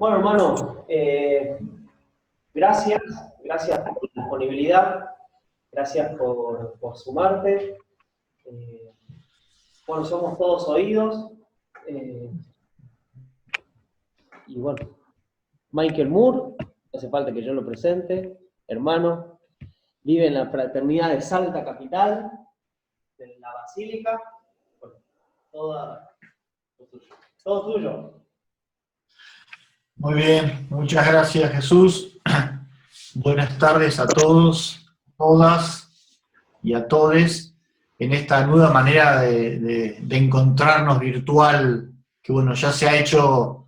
Bueno, hermano, gracias, gracias por la disponibilidad, gracias por sumarte. Eh, bueno, somos todos oídos. eh, y bueno, Michael Moore, no hace falta que yo lo presente, hermano, vive en la fraternidad de Salta Capital, de la Basílica. Bueno, todo tuyo. Muy bien, muchas gracias Jesús. Buenas tardes a todos, todas y a todes en esta nueva manera de encontrarnos virtual, que bueno, ya se ha hecho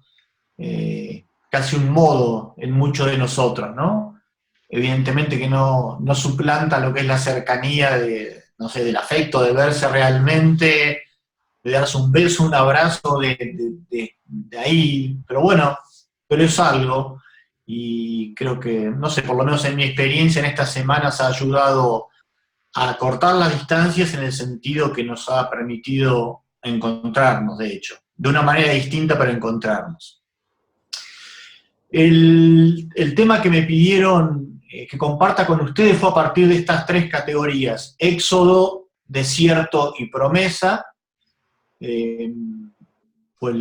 casi un modo en muchos de nosotros, ¿no? Evidentemente que no suplanta lo que es la cercanía no sé, del afecto, de verse realmente, de darse un beso, un abrazo de ahí, pero bueno, pero es algo, y creo que, no sé, por lo menos en mi experiencia en estas semanas ha ayudado a cortar las distancias en el sentido que nos ha permitido encontrarnos, de hecho, de una manera distinta, pero encontrarnos. El tema que me pidieron que comparta con ustedes fue a partir de estas tres categorías: éxodo, desierto y promesa. Fue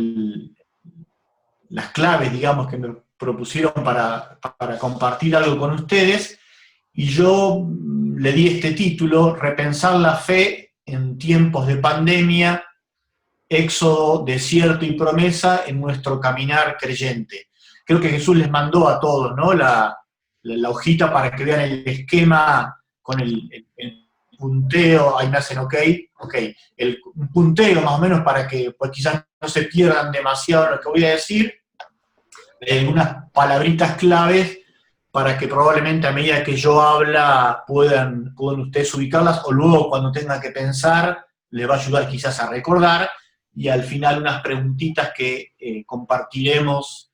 las claves, digamos, que me propusieron para compartir algo con ustedes, y yo le di este título: Repensar la fe en tiempos de pandemia, éxodo, desierto y promesa en nuestro caminar creyente. Creo que Jesús les mandó a todos, ¿no?, la hojita para que vean el esquema con el punteo. Ahí me hacen ok, un punteo más o menos para que pues quizás no se pierdan demasiado lo que voy a decir, unas palabritas claves para que probablemente a medida que yo habla puedan ustedes ubicarlas, o luego cuando tengan que pensar les va a ayudar quizás a recordar, y al final unas preguntitas que compartiremos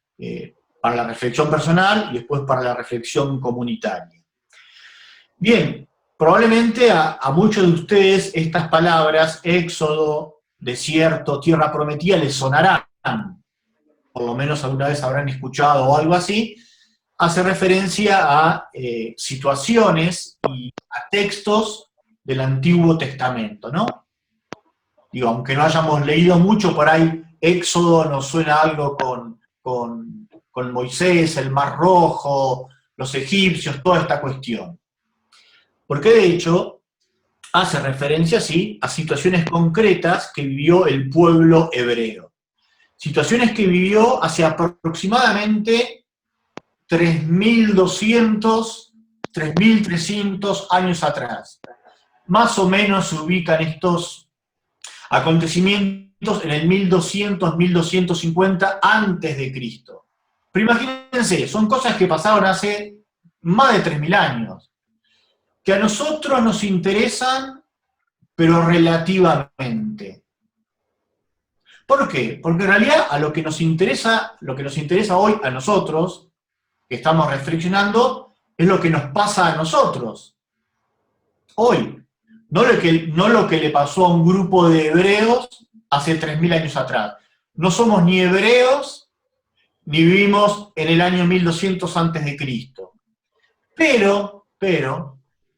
para la reflexión personal y después para la reflexión comunitaria. Bien, probablemente a muchos de ustedes estas palabras, éxodo, desierto, tierra prometida, les sonarán, por lo menos alguna vez habrán escuchado o algo así. Hace referencia a situaciones y a textos del Antiguo Testamento, ¿no? Digo, aunque no hayamos leído mucho, por ahí Éxodo nos suena algo con Moisés, el Mar Rojo, los egipcios, toda esta cuestión. Porque de hecho hace referencia, sí, a situaciones concretas que vivió el pueblo hebreo. Situaciones que vivió hace aproximadamente 3.200, 3.300 años atrás. Más o menos se ubican estos acontecimientos en el 1200, 1250 antes de Cristo. Pero imagínense, son cosas que pasaron hace más de 3.000 años, que a nosotros nos interesan, pero relativamente. ¿Por qué? Porque en realidad a lo que nos interesa hoy a nosotros, que estamos reflexionando, es lo que nos pasa a nosotros hoy, no lo que le pasó a un grupo de hebreos hace 3.000 años atrás. No somos ni hebreos, ni vivimos en el año 1200 antes de Cristo. Pero,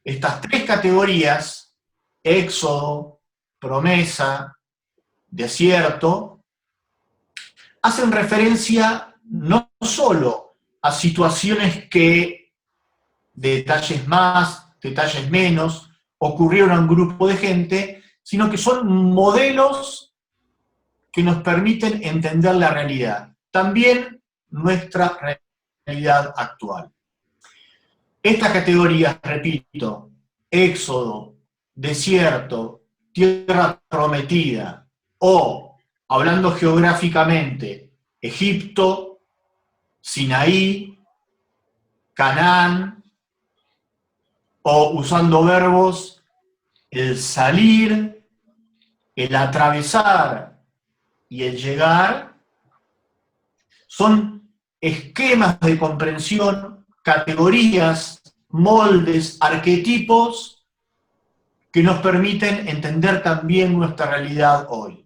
estas tres categorías, éxodo, promesa, desierto, hacen referencia no solo a situaciones que, de detalles más, detalles menos, ocurrieron a un grupo de gente, sino que son modelos que nos permiten entender la realidad, también nuestra realidad actual. Estas categorías, repito, éxodo, desierto, tierra prometida, o, hablando geográficamente, Egipto, Sinaí, Canaán, o usando verbos, el salir, el atravesar y el llegar, son esquemas de comprensión, categorías, moldes, arquetipos que nos permiten entender también nuestra realidad hoy.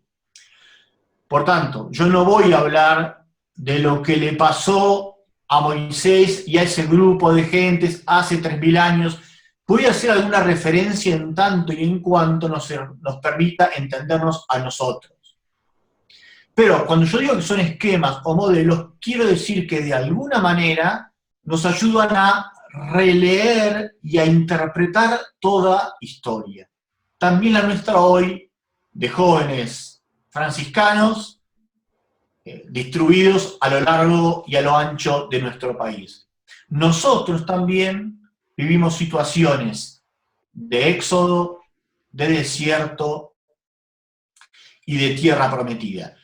Por tanto, yo no voy a hablar de lo que le pasó a Moisés y a ese grupo de gentes hace 3000 años, voy a hacer alguna referencia en tanto y en cuanto nos permita entendernos a nosotros. Pero cuando yo digo que son esquemas o modelos, quiero decir que de alguna manera nos ayudan a releer y a interpretar toda historia. También la nuestra hoy, de jóvenes franciscanos, distribuidos a lo largo y a lo ancho de nuestro país. Nosotros también vivimos situaciones de éxodo, de desierto y de tierra prometida.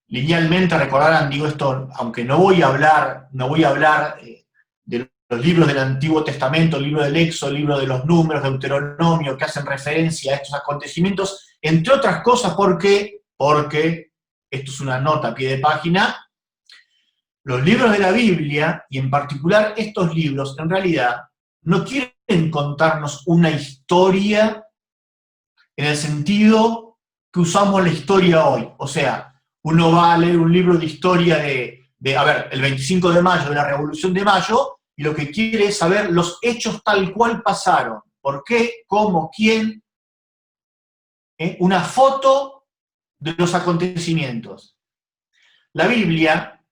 Linealmente, recordarán, digo esto, aunque no voy a hablar de los libros del Antiguo Testamento, el libro del Éxodo, el libro de los Números, Deuteronomio, que hacen referencia a estos acontecimientos, entre otras cosas porque esto es una nota a pie de página, los libros de la Biblia, y en particular estos libros, en realidad, no quieren contarnos una historia en el sentido que usamos la historia hoy. O sea, uno va a leer un libro de historia el 25 de mayo, de la Revolución de Mayo, y lo que quiere es saber los hechos tal cual pasaron. ¿Por qué? ¿Cómo? ¿Quién? Una foto de los acontecimientos. La Biblia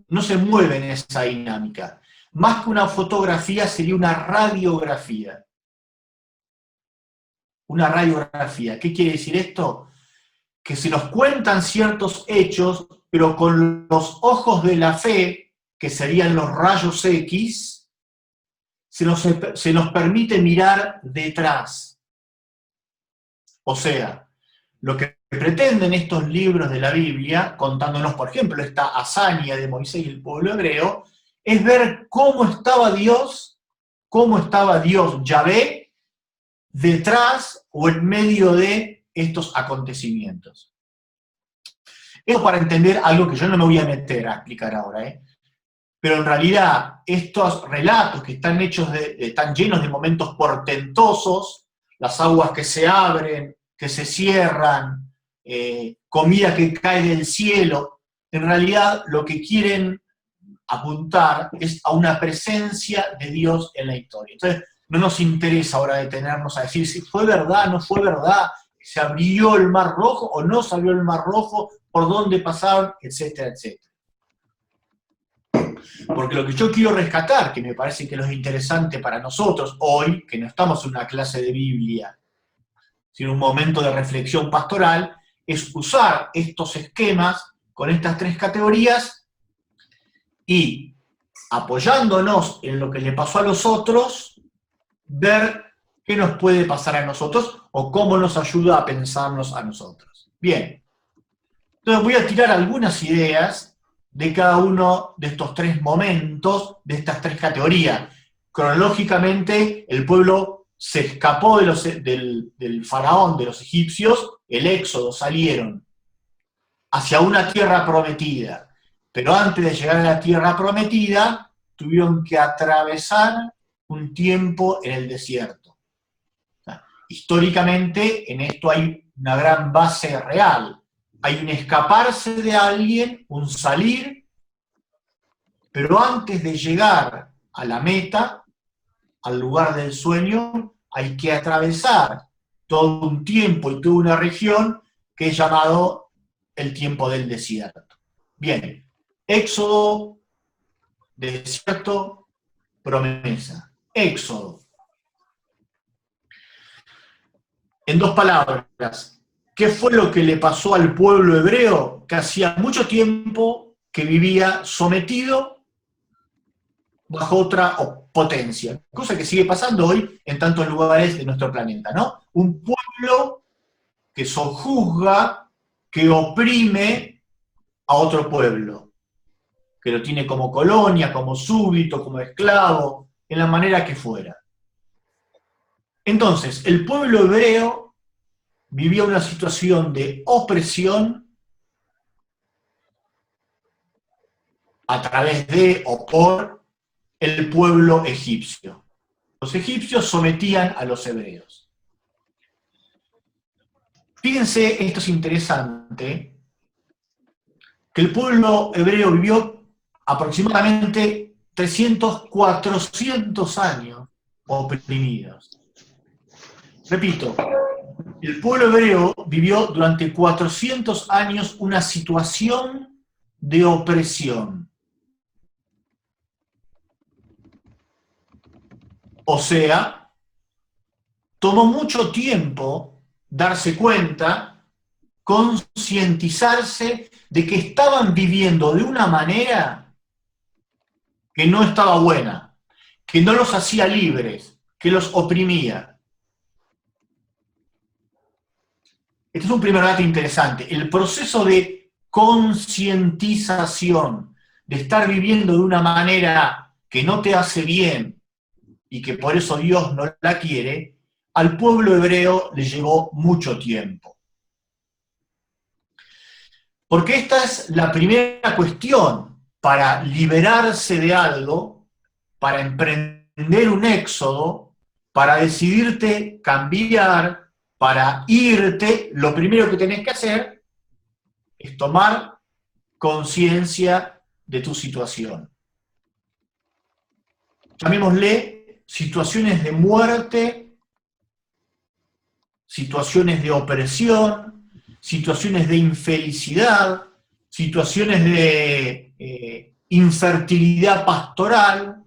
no se mueve en esa dinámica. Más que una fotografía sería una radiografía. Una radiografía. ¿Qué quiere decir esto? Que se nos cuentan ciertos hechos, pero con los ojos de la fe, que serían los rayos X, se nos permite mirar detrás. O sea, lo que pretenden estos libros de la Biblia, contándonos, por ejemplo, esta hazaña de Moisés y el pueblo hebreo, es ver cómo estaba Dios, Yahvé, detrás o en medio de estos acontecimientos. Eso para entender algo que yo no me voy a meter a explicar ahora, pero en realidad estos relatos que están están llenos de momentos portentosos, las aguas que se abren, que se cierran, comida que cae del cielo, en realidad lo que quieren apuntar es a una presencia de Dios en la historia. Entonces, no nos interesa ahora detenernos a decir si fue verdad, no fue verdad, se abrió el Mar Rojo o no se abrió el Mar Rojo, por dónde pasaron, etcétera, etcétera. Porque lo que yo quiero rescatar, que me parece que es lo interesante para nosotros hoy, que no estamos en una clase de Biblia, sino un momento de reflexión pastoral, es usar estos esquemas con estas tres categorías y, apoyándonos en lo que le pasó a los otros, ver qué nos puede pasar a nosotros o cómo nos ayuda a pensarnos a nosotros. Bien, entonces voy a tirar algunas ideas de cada uno de estos tres momentos, de estas tres categorías. Cronológicamente, el pueblo se escapó del faraón, de los egipcios, el éxodo, salieron hacia una tierra prometida. Pero antes de llegar a la tierra prometida, tuvieron que atravesar un tiempo en el desierto. O sea, históricamente, en esto hay una gran base real. Hay un escaparse de alguien, un salir, pero antes de llegar a la meta, al lugar del sueño, hay que atravesar todo un tiempo y toda una región que es llamado el tiempo del desierto. Bien, éxodo, desierto, promesa. Éxodo. En dos palabras, ¿qué fue lo que le pasó al pueblo hebreo que hacía mucho tiempo que vivía sometido bajo otra potencia? Cosa que sigue pasando hoy en tantos lugares de nuestro planeta, ¿no? Un pueblo que sojuzga, que oprime a otro pueblo, que lo tiene como colonia, como súbdito, como esclavo, en la manera que fuera. Entonces, el pueblo hebreo vivía una situación de opresión a través de o por el pueblo egipcio. Los egipcios sometían a los hebreos. Fíjense, esto es interesante, que el pueblo hebreo vivió aproximadamente 300, 400 años oprimidos. Repito, el pueblo hebreo vivió durante 400 años una situación de opresión. O sea, tomó mucho tiempo darse cuenta, concientizarse de que estaban viviendo de una manera que no estaba buena, que no los hacía libres, que los oprimía. Este es un primer dato interesante. El proceso de concientización, de estar viviendo de una manera que no te hace bien y que por eso Dios no la quiere, al pueblo hebreo le llevó mucho tiempo. Porque esta es la primera cuestión para liberarse de algo, para emprender un éxodo, para decidirte cambiar, para irte. Lo primero que tenés que hacer es tomar conciencia de tu situación. Llamémosle situaciones de muerte, situaciones de opresión, situaciones de infelicidad, situaciones de infertilidad pastoral,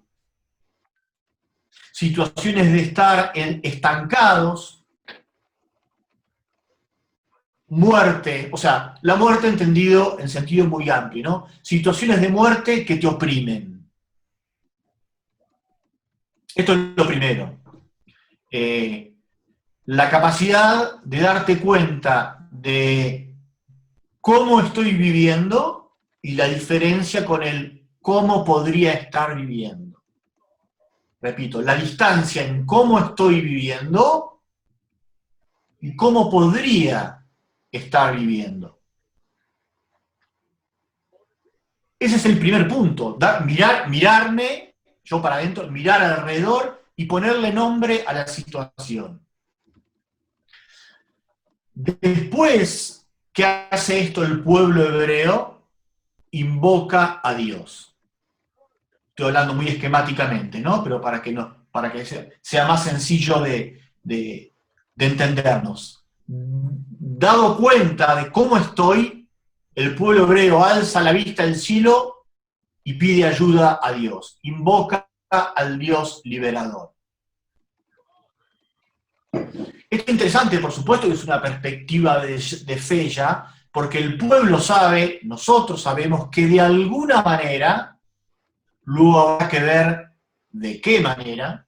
situaciones de estar estancados, muerte, o sea, la muerte entendido en sentido muy amplio, ¿no? Situaciones de muerte que te oprimen. Esto es lo primero. La capacidad de darte cuenta de cómo estoy viviendo y la diferencia con el cómo podría estar viviendo. Repito, la distancia en cómo estoy viviendo y cómo podría estar viviendo. Ese es el primer punto, mirarme, yo para adentro, mirar alrededor y ponerle nombre a la situación. Después que hace esto el pueblo hebreo, invoca a Dios. Estoy hablando muy esquemáticamente, ¿no? Pero para que sea más sencillo de entendernos. Dado cuenta de cómo estoy, el pueblo hebreo alza la vista al cielo y pide ayuda a Dios. Invoca al Dios liberador. Esto es interesante, por supuesto, que es una perspectiva de fe ya, porque el pueblo sabe, nosotros sabemos que de alguna manera, luego habrá que ver de qué manera,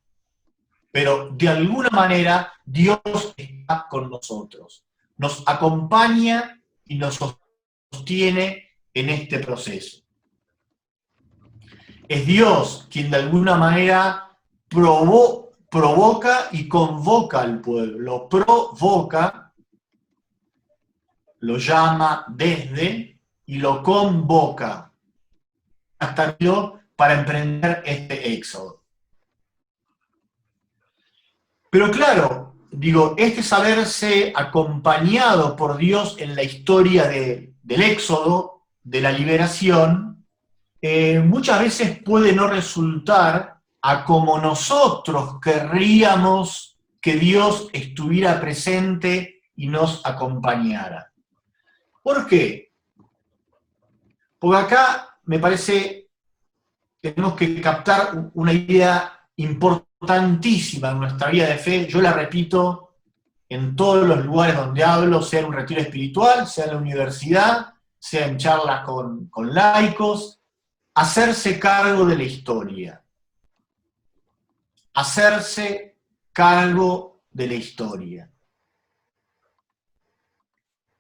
pero de alguna manera Dios está con nosotros. Nos acompaña y nos sostiene en este proceso. Es Dios quien de alguna manera provoca y convoca al pueblo, lo provoca, lo llama desde y lo convoca hasta Dios para emprender este éxodo. Pero claro, digo, este saberse acompañado por Dios en la historia del éxodo, de la liberación, muchas veces puede no resultar a como nosotros querríamos que Dios estuviera presente y nos acompañara. ¿Por qué? Porque acá me parece que tenemos que captar una idea importantísima en nuestra vida de fe. Yo la repito en todos los lugares donde hablo, sea en un retiro espiritual, sea en la universidad, sea en charlas con laicos. Hacerse cargo de la historia. Hacerse cargo de la historia.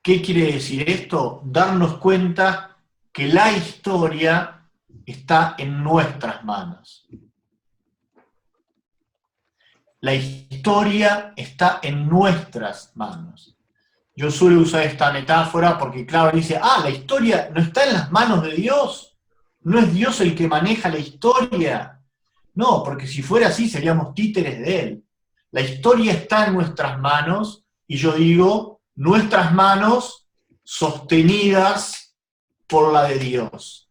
¿Qué quiere decir esto? Darnos cuenta que la historia está en nuestras manos. La historia está en nuestras manos. Yo suelo usar esta metáfora porque, claro, dice, la historia no está en las manos de Dios. ¿No es Dios el que maneja la historia? No, porque si fuera así seríamos títeres de Él. La historia está en nuestras manos, y yo digo, nuestras manos sostenidas por la de Dios.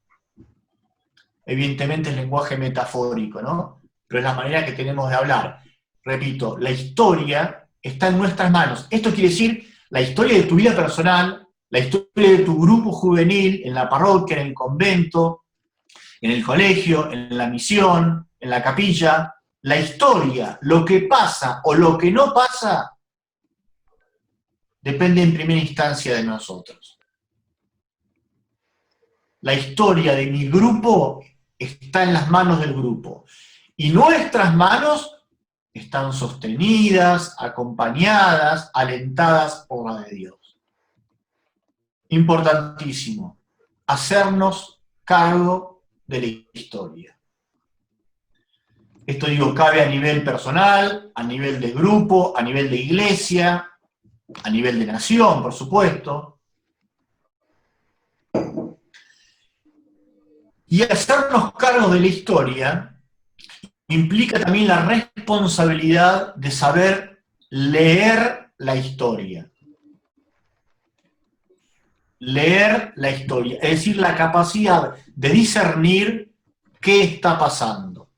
Evidentemente es lenguaje metafórico, ¿no? Pero es la manera que tenemos de hablar. Repito, la historia está en nuestras manos. Esto quiere decir la historia de tu vida personal, la historia de tu grupo juvenil, en la parroquia, en el convento, en el colegio, en la misión, en la capilla. La historia, lo que pasa o lo que no pasa, depende en primera instancia de nosotros. La historia de mi grupo está en las manos del grupo. Y nuestras manos están sostenidas, acompañadas, alentadas por la de Dios. Importantísimo, hacernos cargo de la historia. Esto digo, cabe a nivel personal, a nivel de grupo, a nivel de iglesia, a nivel de nación, por supuesto. Y hacernos cargo de la historia implica también la responsabilidad de saber leer la historia. Leer la historia, es decir, la capacidad de discernir qué está pasando.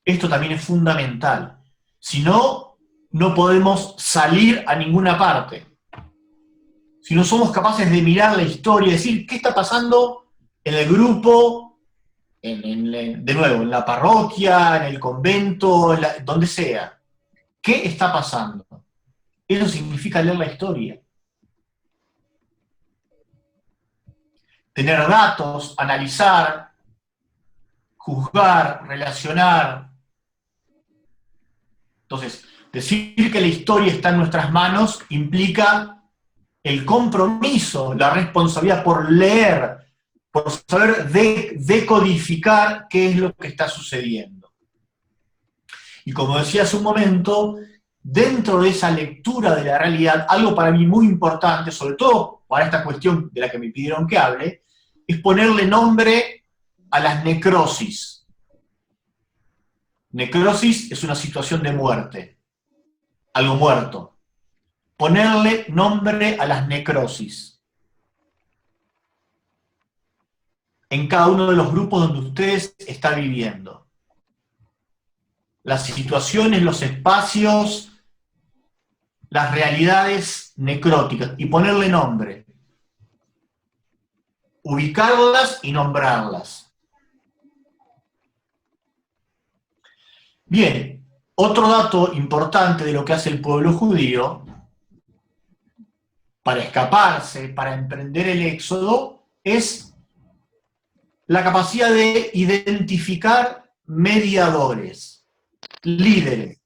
Esto también es fundamental. Si no, no podemos salir a ninguna parte. Si no somos capaces de mirar la historia y decir qué está pasando en el grupo, de nuevo, en la parroquia, en el convento, donde sea. ¿Qué está pasando? Eso significa leer la historia. Tener datos, analizar, juzgar, relacionar. Entonces, decir que la historia está en nuestras manos implica el compromiso, la responsabilidad por leer, por saber decodificar qué es lo que está sucediendo. Y como decía hace un momento, dentro de esa lectura de la realidad, algo para mí muy importante, sobre todo para esta cuestión de la que me pidieron que hable, es ponerle nombre a las necrosis. Necrosis es una situación de muerte, algo muerto. Ponerle nombre a las necrosis. En cada uno de los grupos donde ustedes están viviendo. Las situaciones, los espacios, las realidades necróticas. Y ponerle nombre. Ubicarlas y nombrarlas. Bien, otro dato importante de lo que hace el pueblo judío para escaparse, para emprender el éxodo, es la capacidad de identificar mediadores, líderes.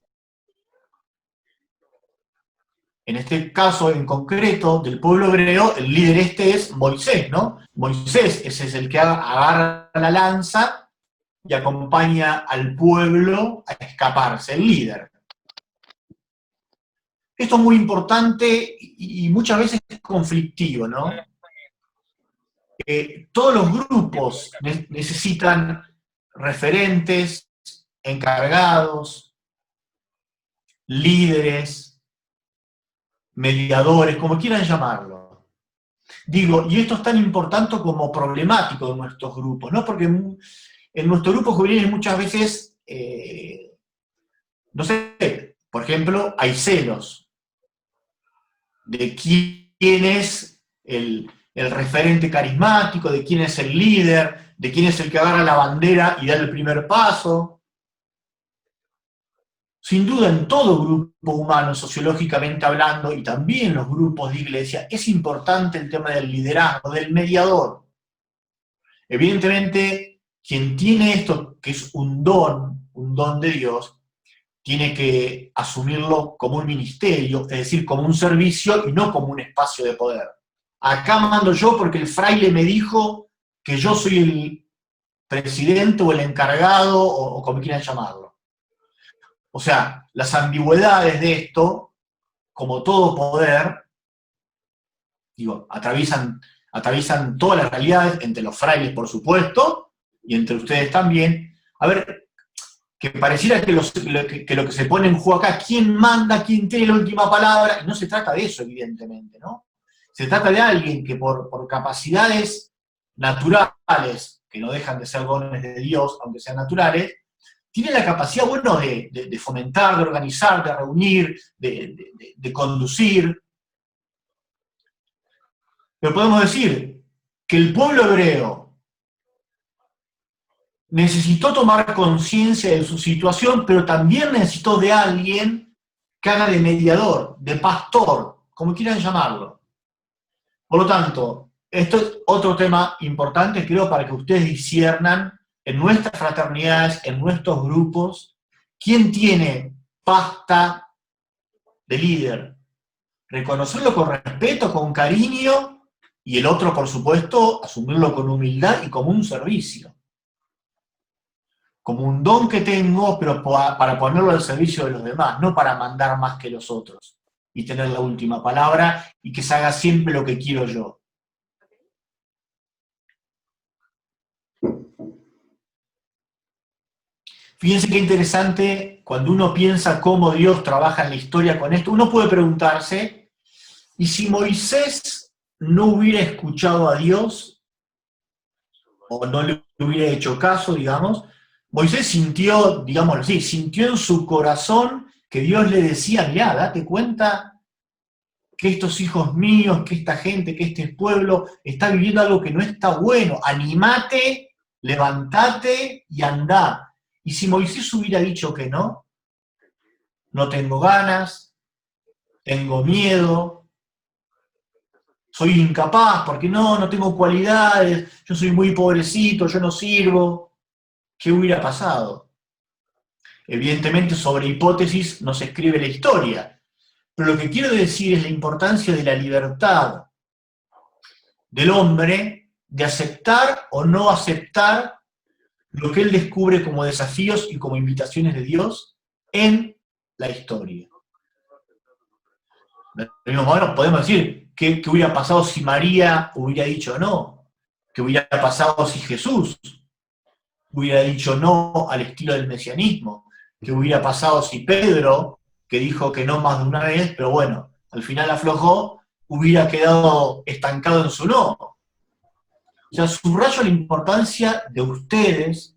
En este caso en concreto del pueblo hebreo, el líder es Moisés, ¿no? Moisés ese es el que agarra la lanza y acompaña al pueblo a escaparse, el líder. Esto es muy importante y muchas veces es conflictivo, ¿no? Todos los grupos necesitan referentes, encargados, líderes, mediadores, como quieran llamarlo. Digo, y esto es tan importante como problemático de nuestros grupos, ¿no? Porque en nuestros grupos juveniles muchas veces, no sé, por ejemplo, hay celos de quién es el referente carismático, de quién es el líder, de quién es el que agarra la bandera y da el primer paso. Sin duda en todo grupo humano, sociológicamente hablando, y también los grupos de iglesia, es importante el tema del liderazgo, del mediador. Evidentemente, quien tiene esto, que es un don de Dios, tiene que asumirlo como un ministerio, es decir, como un servicio y no como un espacio de poder. Acá mando yo porque el fraile me dijo que yo soy el presidente o el encargado, o como quieran llamarlo. O sea, las ambigüedades de esto, como todo poder, digo, atraviesan todas las realidades, entre los frailes, por supuesto, y entre ustedes también. A ver, que pareciera que lo que se pone en juego acá, quién manda, quién tiene la última palabra, y no se trata de eso, evidentemente, ¿no? Se trata de alguien que por capacidades naturales, que no dejan de ser dones de Dios, aunque sean naturales, tiene la capacidad, bueno, de fomentar, de organizar, de reunir, de conducir. Pero podemos decir que el pueblo hebreo necesitó tomar conciencia de su situación, pero también necesitó de alguien que haga de mediador, de pastor, como quieran llamarlo. Por lo tanto, esto es otro tema importante, creo, para que ustedes disciernan en nuestras fraternidades, en nuestros grupos, quién tiene pasta de líder. Reconocerlo con respeto, con cariño, y el otro, por supuesto, asumirlo con humildad y como un servicio. Como un don que tengo, pero para ponerlo al servicio de los demás, no para mandar más que los otros y tener la última palabra y que se haga siempre lo que quiero yo. Fíjense qué interesante, cuando uno piensa cómo Dios trabaja en la historia con esto, uno puede preguntarse, ¿y si Moisés no hubiera escuchado a Dios, o no le hubiera hecho caso, digamos? Moisés sintió, digámoslo así, sintió en su corazón que Dios le decía, mirá, date cuenta que estos hijos míos, que esta gente, que este pueblo está viviendo algo que no está bueno, animate, levantate y andá. Y si Moisés hubiera dicho que no, no tengo ganas, tengo miedo, soy incapaz, porque no tengo cualidades, yo soy muy pobrecito, yo no sirvo, ¿qué hubiera pasado? Evidentemente, sobre hipótesis no se escribe la historia, pero lo que quiero decir es la importancia de la libertad del hombre de aceptar o no aceptar lo que él descubre como desafíos y como invitaciones de Dios en la historia. De mismo modo, podemos decir qué hubiera pasado si María hubiera dicho no, qué hubiera pasado si Jesús hubiera dicho no al estilo del mesianismo, qué hubiera pasado si Pedro, que dijo que no más de una vez, pero bueno, al final aflojó, hubiera quedado estancado en su no. O sea, subrayo la importancia de ustedes,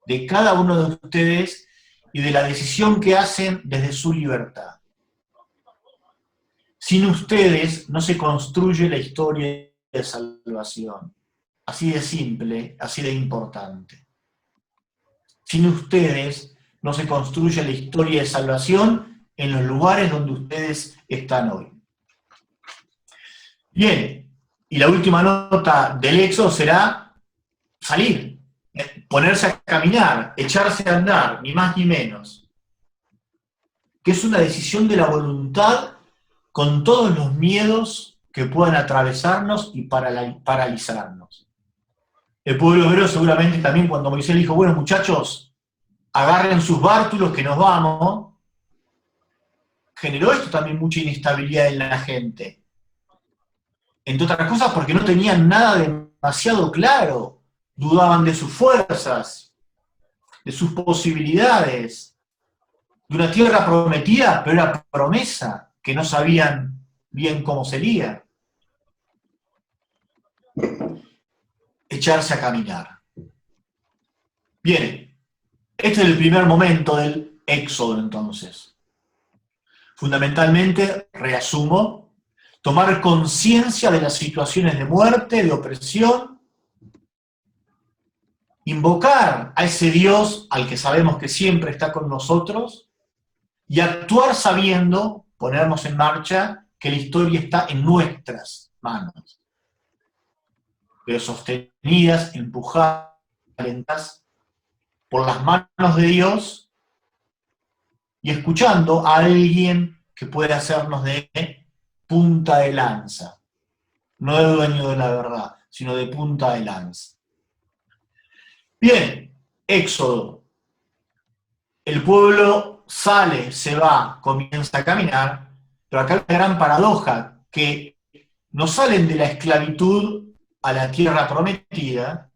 de cada uno de ustedes, y de la decisión que hacen desde su libertad. Sin ustedes no se construye la historia de salvación. Así de simple, así de importante. Sin ustedes no se construye la historia de salvación en los lugares donde ustedes están hoy. Bien, y la última nota del Éxodo será salir, ponerse a caminar, echarse a andar, ni más ni menos. Que es una decisión de la voluntad con todos los miedos que puedan atravesarnos y paralizarnos. El pueblo hebreo seguramente también, cuando Moisés dijo, bueno muchachos, agarren sus bártulos que nos vamos, generó esto también mucha inestabilidad en la gente. Entre otras cosas porque no tenían nada demasiado claro, dudaban de sus fuerzas, de sus posibilidades, de una tierra prometida, pero era promesa, que no sabían bien cómo sería. Echarse a caminar. Bien, este es el primer momento del Éxodo entonces. Fundamentalmente, reasumo, tomar conciencia de las situaciones de muerte, de opresión, invocar a ese Dios al que sabemos que siempre está con nosotros y actuar sabiendo, ponernos en marcha, que la historia está en nuestras manos, pero sostenidas, empujadas, alentadas por las manos de Dios y escuchando a alguien que puede hacernos de punta de lanza, no de dueño de la verdad, sino de punta de lanza. Bien, Éxodo. El pueblo sale, se va, comienza a caminar, pero acá hay una gran paradoja, que no salen de la esclavitud a la tierra prometida,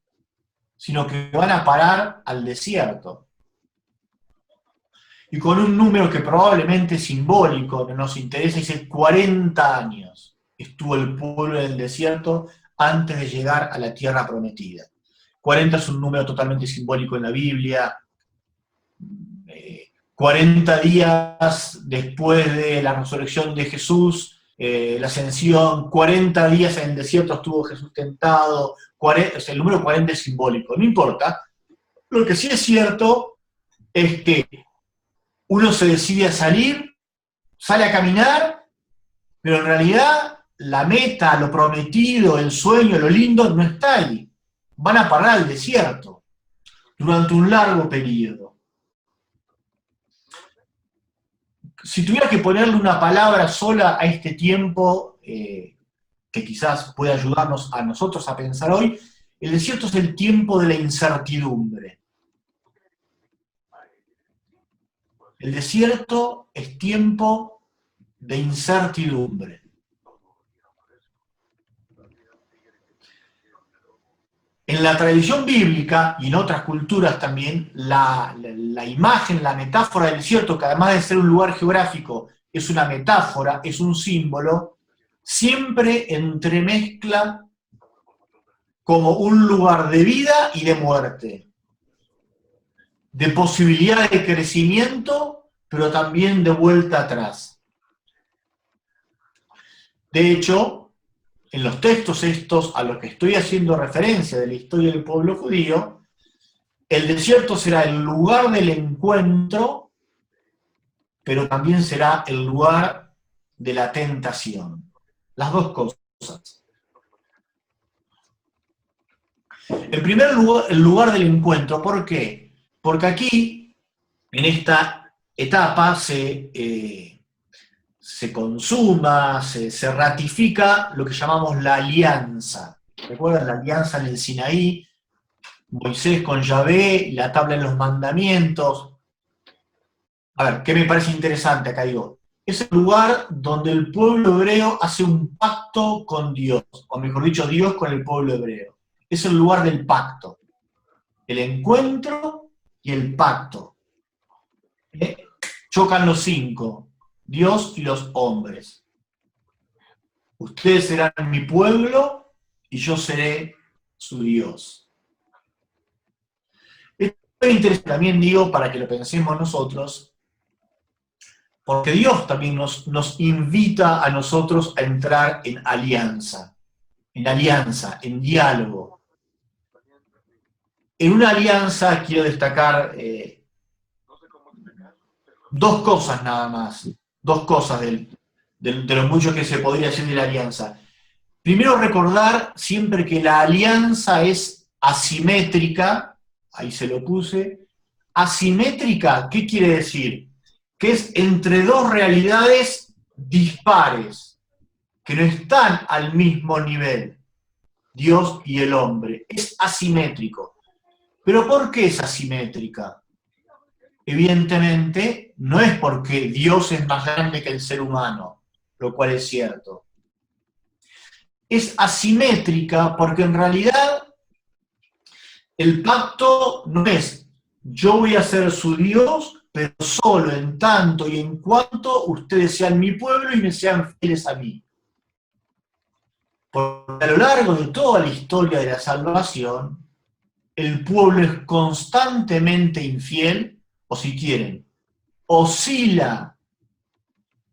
sino que van a parar al desierto. Y con un número que probablemente es simbólico, que nos interesa, dice 40 años. estuvo el pueblo en el desierto antes de llegar a la tierra prometida. 40 es un número totalmente simbólico en la Biblia. 40 días después de la resurrección de Jesús, la ascensión, 40 días en el desierto estuvo Jesús tentado, el número 40 es simbólico, no importa. Lo que sí es cierto es que uno se decide a salir, sale a caminar, pero en realidad la meta, lo prometido, el sueño, lo lindo, no está ahí. Van a parar al desierto durante un largo periodo. Si tuviera que ponerle una palabra sola a este tiempo, que quizás puede ayudarnos a nosotros a pensar hoy, el desierto es el tiempo de la incertidumbre. El desierto es tiempo de incertidumbre. En la tradición bíblica y en otras culturas también, la imagen, la metáfora del desierto, que además de ser un lugar geográfico, es una metáfora, es un símbolo, siempre entremezcla como un lugar de vida y de muerte, de posibilidad de crecimiento, pero también de vuelta atrás. De hecho, en los textos estos a los que estoy haciendo referencia de la historia del pueblo judío, el desierto será el lugar del encuentro, pero también será el lugar de la tentación. Las dos cosas. En primer lugar, el lugar del encuentro. ¿Por qué? Porque aquí, en esta etapa, se consuma, se ratifica lo que llamamos la alianza. ¿Recuerdan la alianza en el Sinaí? Moisés con Yahvé, la tabla de los mandamientos. A ver, ¿qué me parece interesante acá? Digo, es el lugar donde el pueblo hebreo hace un pacto con Dios, o mejor dicho, Dios con el pueblo hebreo. Es el lugar del pacto. El encuentro y el pacto. Chocan los cinco. Dios y los hombres. Ustedes serán mi pueblo y yo seré su Dios. Esto es interesante también, digo, para que lo pensemos nosotros, porque Dios también nos invita a nosotros a entrar en alianza, en diálogo. En una alianza quiero destacar dos cosas nada más. Dos cosas de lo mucho que se podría decir de la alianza. Primero, recordar siempre que la alianza es asimétrica, ahí se lo puse. Asimétrica, ¿qué quiere decir? Que es entre dos realidades dispares, que no están al mismo nivel, Dios y el hombre. Es asimétrico. ¿Pero por qué es asimétrica? Evidentemente, no es porque Dios es más grande que el ser humano, lo cual es cierto. Es asimétrica porque en realidad el pacto no es yo voy a ser su Dios, pero solo en tanto y en cuanto ustedes sean mi pueblo y me sean fieles a mí. Porque a lo largo de toda la historia de la salvación, el pueblo es constantemente infiel, o si quieren, oscila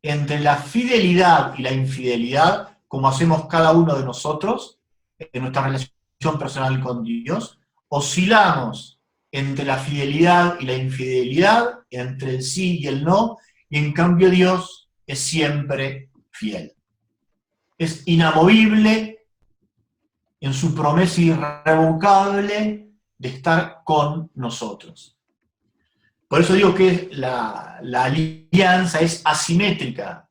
entre la fidelidad y la infidelidad, como hacemos cada uno de nosotros en nuestra relación personal con Dios. Oscilamos entre la fidelidad y la infidelidad, entre el sí y el no, y en cambio Dios es siempre fiel. Es inamovible en su promesa irrevocable de estar con nosotros. Por eso digo que la alianza es asimétrica.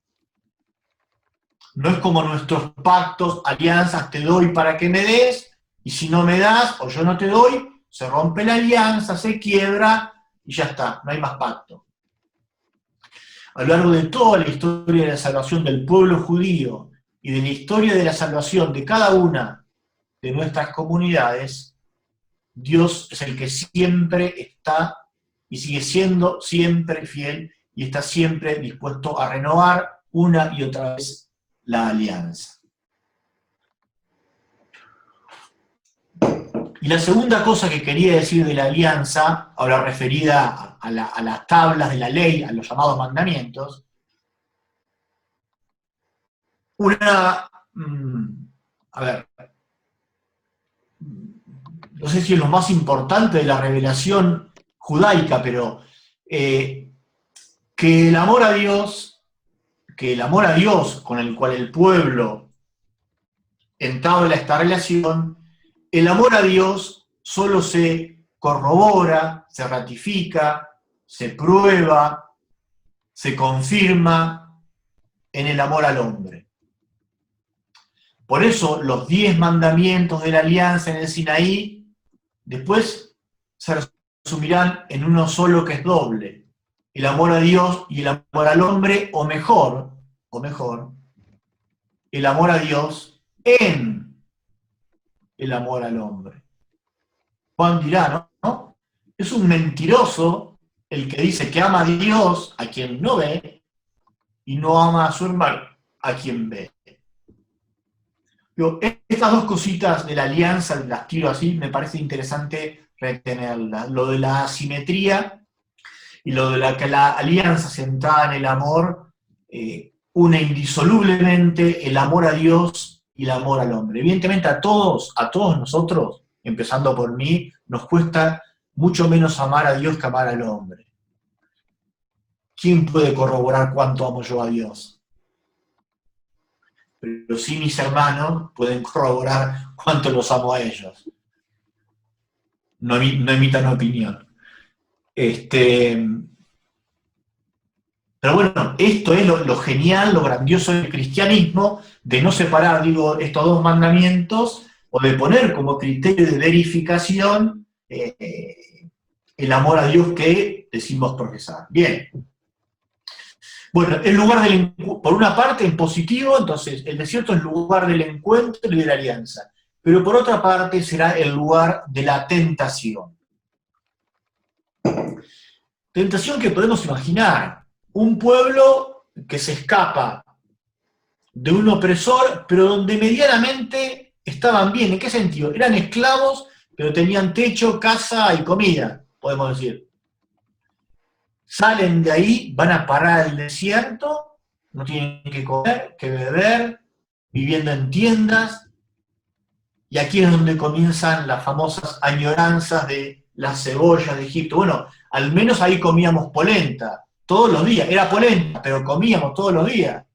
No es como nuestros pactos, alianzas, te doy para que me des, y si no me das o yo no te doy, se rompe la alianza, se quiebra y ya está, no hay más pacto. A lo largo de toda la historia de la salvación del pueblo judío y de la historia de la salvación de cada una de nuestras comunidades, Dios es el que siempre está y sigue siendo siempre fiel y está siempre dispuesto a renovar una y otra vez la alianza. Y la segunda cosa que quería decir de la alianza, ahora referida a las tablas de la ley, a los llamados mandamientos, a ver, no sé si es lo más importante de la revelación judaica, pero que el amor a Dios, con el cual el pueblo entabla esta relación, el amor a Dios solo se corrobora, se ratifica, se prueba, se confirma en el amor al hombre. Por eso los 10 mandamientos de la alianza en el Sinaí después se resumirán en uno solo que es doble: el amor a Dios y el amor al hombre, o mejor, el amor a Dios en el amor al hombre. Juan dirá, ¿no? Es un mentiroso el que dice que ama a Dios, a quien no ve, y no ama a su hermano, a quien ve. Estas dos cositas de la alianza, las tiro así, me parece interesante retenerlas. Lo de la asimetría y lo de que la alianza centrada en el amor une indisolublemente el amor a Dios y el amor al hombre. Evidentemente a todos nosotros, empezando por mí, nos cuesta mucho menos amar a Dios que amar al hombre. ¿Quién puede corroborar cuánto amo yo a Dios? Pero sí mis hermanos pueden corroborar cuánto los amo a ellos. No emitan opinión. Pero bueno, esto es lo genial, lo grandioso del cristianismo, de no separar, estos dos mandamientos, o de poner como criterio de verificación el amor a Dios que decimos profesar. Bien. Bueno, el lugar por una parte, en positivo, entonces, el desierto es el lugar del encuentro y de la alianza. Pero por otra parte será el lugar de la tentación. Tentación que podemos imaginar. Un pueblo que se escapa de un opresor, pero donde medianamente estaban bien. ¿En qué sentido? Eran esclavos, pero tenían techo, casa y comida, podemos decir. Salen de ahí, van a parar al desierto, no tienen que comer, que beber, viviendo en tiendas, y aquí es donde comienzan las famosas añoranzas de las cebollas de Egipto. Bueno, al menos ahí comíamos polenta, todos los días, era polenta, pero comíamos todos los días.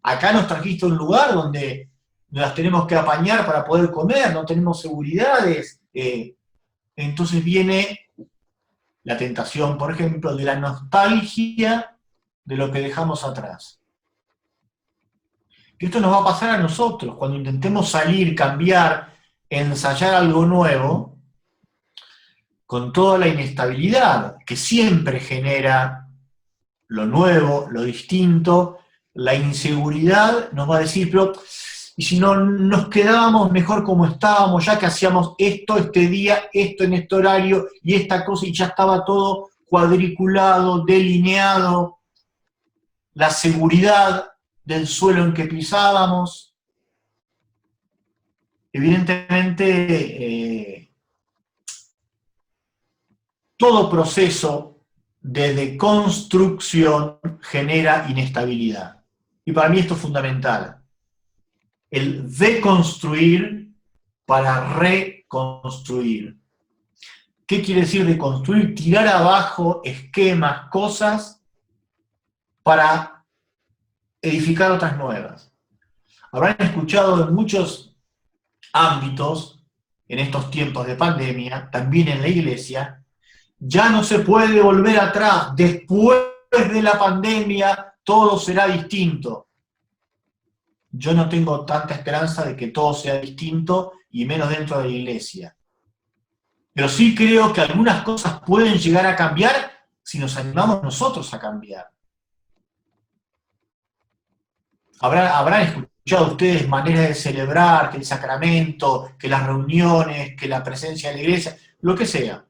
Acá nos trajiste a un lugar donde las tenemos que apañar para poder comer, no tenemos seguridades. Entonces viene la tentación, por ejemplo, de la nostalgia de lo que dejamos atrás. Y esto nos va a pasar a nosotros, cuando intentemos salir, cambiar, ensayar algo nuevo, con toda la inestabilidad que siempre genera lo nuevo, lo distinto, la inseguridad nos va a decir, pero y si no nos quedábamos mejor como estábamos, ya que hacíamos esto este día, esto en este horario, y esta cosa, y ya estaba todo cuadriculado, delineado, la seguridad del suelo en que pisábamos. Evidentemente, todo proceso de deconstrucción genera inestabilidad. Y para mí esto es fundamental. El deconstruir para reconstruir. ¿Qué quiere decir deconstruir? Tirar abajo esquemas, cosas, para edificar otras nuevas. Habrán escuchado en muchos ámbitos, en estos tiempos de pandemia, también en la iglesia, ya no se puede volver atrás, después de la pandemia todo será distinto. Yo no tengo tanta esperanza de que todo sea distinto, y menos dentro de la iglesia. Pero sí creo que algunas cosas pueden llegar a cambiar si nos animamos nosotros a cambiar. Habrán escuchado ustedes maneras de celebrar, que el sacramento, que las reuniones, que la presencia de la iglesia, lo que sea.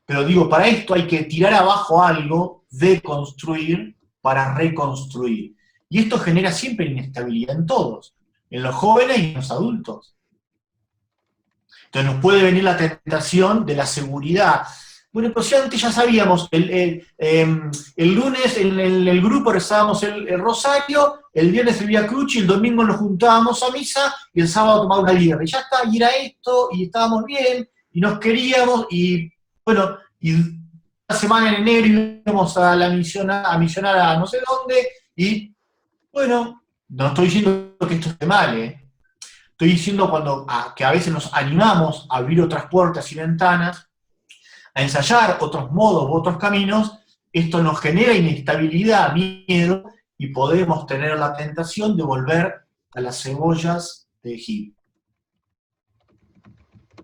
Pero digo, para esto hay que tirar abajo algo, deconstruir para reconstruir. Y esto genera siempre inestabilidad en todos, en los jóvenes y en los adultos. Entonces nos puede venir la tentación de la seguridad. Bueno, pues si antes ya sabíamos, el lunes en el grupo rezábamos el rosario, el viernes el Vía Crucis, el domingo nos juntábamos a misa y el sábado tomaba una birra. Y ya está, y era esto, y estábamos bien, y nos queríamos, y bueno, y una semana en enero íbamos a misionar a no sé dónde, y bueno, no estoy diciendo que esto esté mal, estoy diciendo que a veces nos animamos a abrir otras puertas y ventanas, a ensayar otros modos u otros caminos, esto nos genera inestabilidad, miedo, y podemos tener la tentación de volver a las cebollas de Egipto.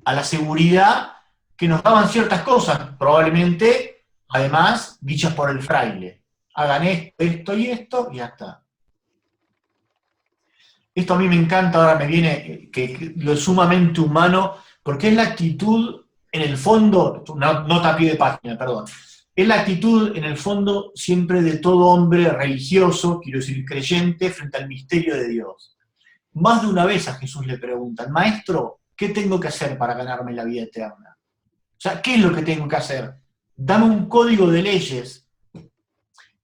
A la seguridad que nos daban ciertas cosas, probablemente, además, dichas por el fraile. Hagan esto y esto, y ya está. Esto a mí me encanta, ahora me viene que lo sumamente humano, porque es la actitud, en el fondo, nota a pie de página, perdón, es la actitud, en el fondo, siempre de todo hombre religioso, quiero decir creyente, frente al misterio de Dios. Más de una vez a Jesús le preguntan, Maestro, ¿qué tengo que hacer para ganarme la vida eterna? O sea, ¿qué es lo que tengo que hacer? Dame un código de leyes.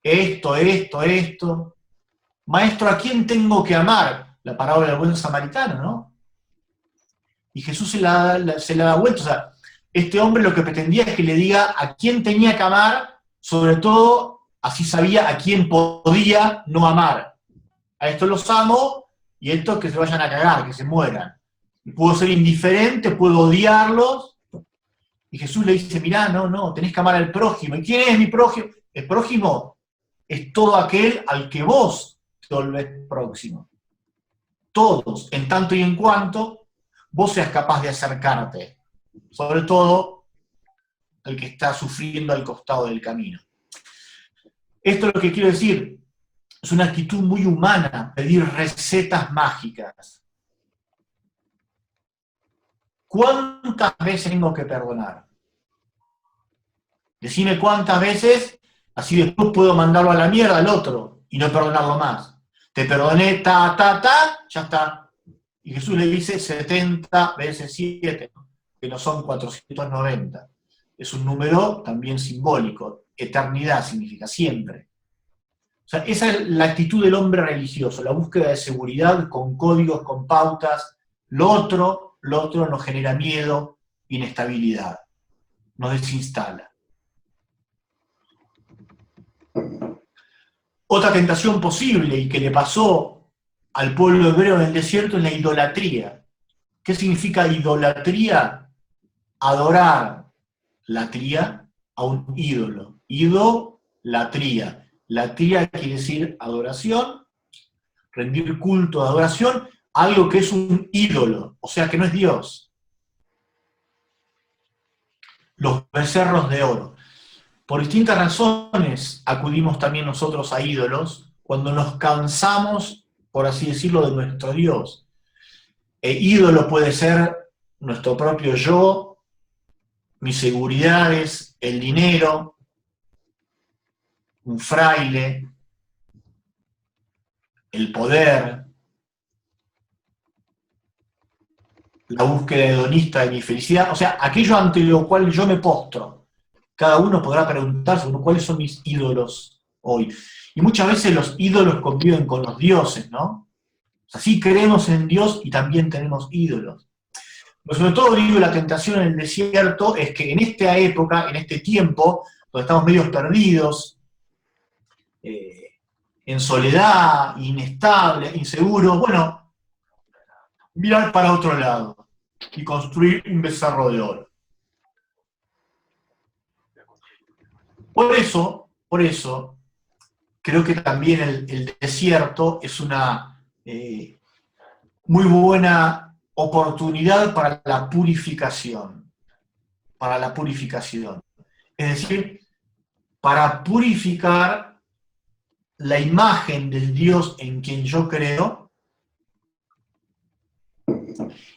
Esto. Maestro, ¿a quién tengo que amar? La parábola del buen samaritano, ¿no? Y Jesús se la da vuelta. O sea, este hombre lo que pretendía es que le diga a quién tenía que amar, sobre todo, así sabía a quién podía no amar. A estos los amo, y estos que se vayan a cagar, que se mueran. Puedo ser indiferente, puedo odiarlos. Y Jesús le dice, mirá, no, tenés que amar al prójimo. ¿Y quién es mi prójimo? El prójimo es todo aquel al que vos te volvés próximo. Todos, en tanto y en cuanto vos seas capaz de acercarte, sobre todo al que está sufriendo al costado del camino. Esto es lo que quiero decir, es una actitud muy humana, pedir recetas mágicas. ¿Cuántas veces tengo que perdonar? Decime cuántas veces, así después puedo mandarlo a la mierda al otro y no perdonarlo más. Te perdoné, ya está. Y Jesús le dice 70 veces 7, que no son 490. Es un número también simbólico. Eternidad significa siempre. O sea, esa es la actitud del hombre religioso, la búsqueda de seguridad con códigos, con pautas. Lo otro nos genera miedo, inestabilidad, nos desinstala. Otra tentación posible y que le pasó al pueblo hebreo en el desierto es la idolatría. ¿Qué significa idolatría? Adorar latría a un ídolo. Idolatría. Latría quiere decir adoración, rendir culto, adoración, a algo que es un ídolo, o sea que no es Dios. Los becerros de oro. Por distintas razones acudimos también nosotros a ídolos cuando nos cansamos, por así decirlo, de nuestro Dios. Ídolo puede ser nuestro propio yo, mis seguridades, el dinero, un fraile, el poder, la búsqueda hedonista de mi felicidad, o sea, aquello ante lo cual yo me postro. Cada uno podrá preguntarse, ¿cuáles son mis ídolos hoy? Y muchas veces los ídolos conviven con los dioses, ¿no? O sea, sí creemos en Dios y también tenemos ídolos. Pero sobre todo, digo, la tentación en el desierto es que en esta época, en este tiempo, donde estamos medio perdidos, en soledad, inestables, inseguros, bueno, mirar para otro lado y construir un becerro de oro. Por eso, creo que también el desierto es una muy buena oportunidad para la purificación. Para la purificación. Es decir, para purificar la imagen del Dios en quien yo creo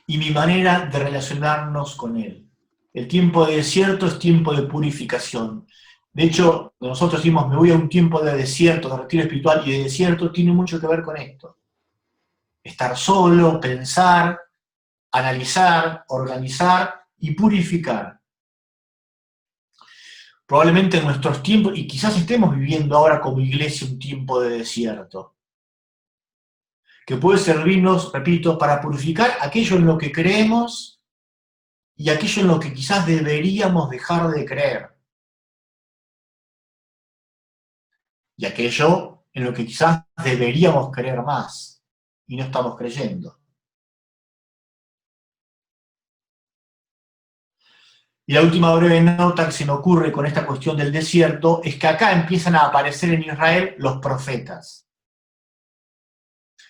y mi manera de relacionarnos con Él. El tiempo de desierto es tiempo de purificación. De hecho, nosotros decimos, me voy a un tiempo de desierto, de retiro espiritual, y de desierto tiene mucho que ver con esto. Estar solo, pensar, analizar, organizar y purificar. Probablemente en nuestros tiempos, y quizás estemos viviendo ahora como iglesia un tiempo de desierto, que puede servirnos, repito, para purificar aquello en lo que creemos y aquello en lo que quizás deberíamos dejar de creer. Y aquello en lo que quizás deberíamos creer más y no estamos creyendo. Y la última breve nota que se me ocurre con esta cuestión del desierto es que acá empiezan a aparecer en Israel los profetas.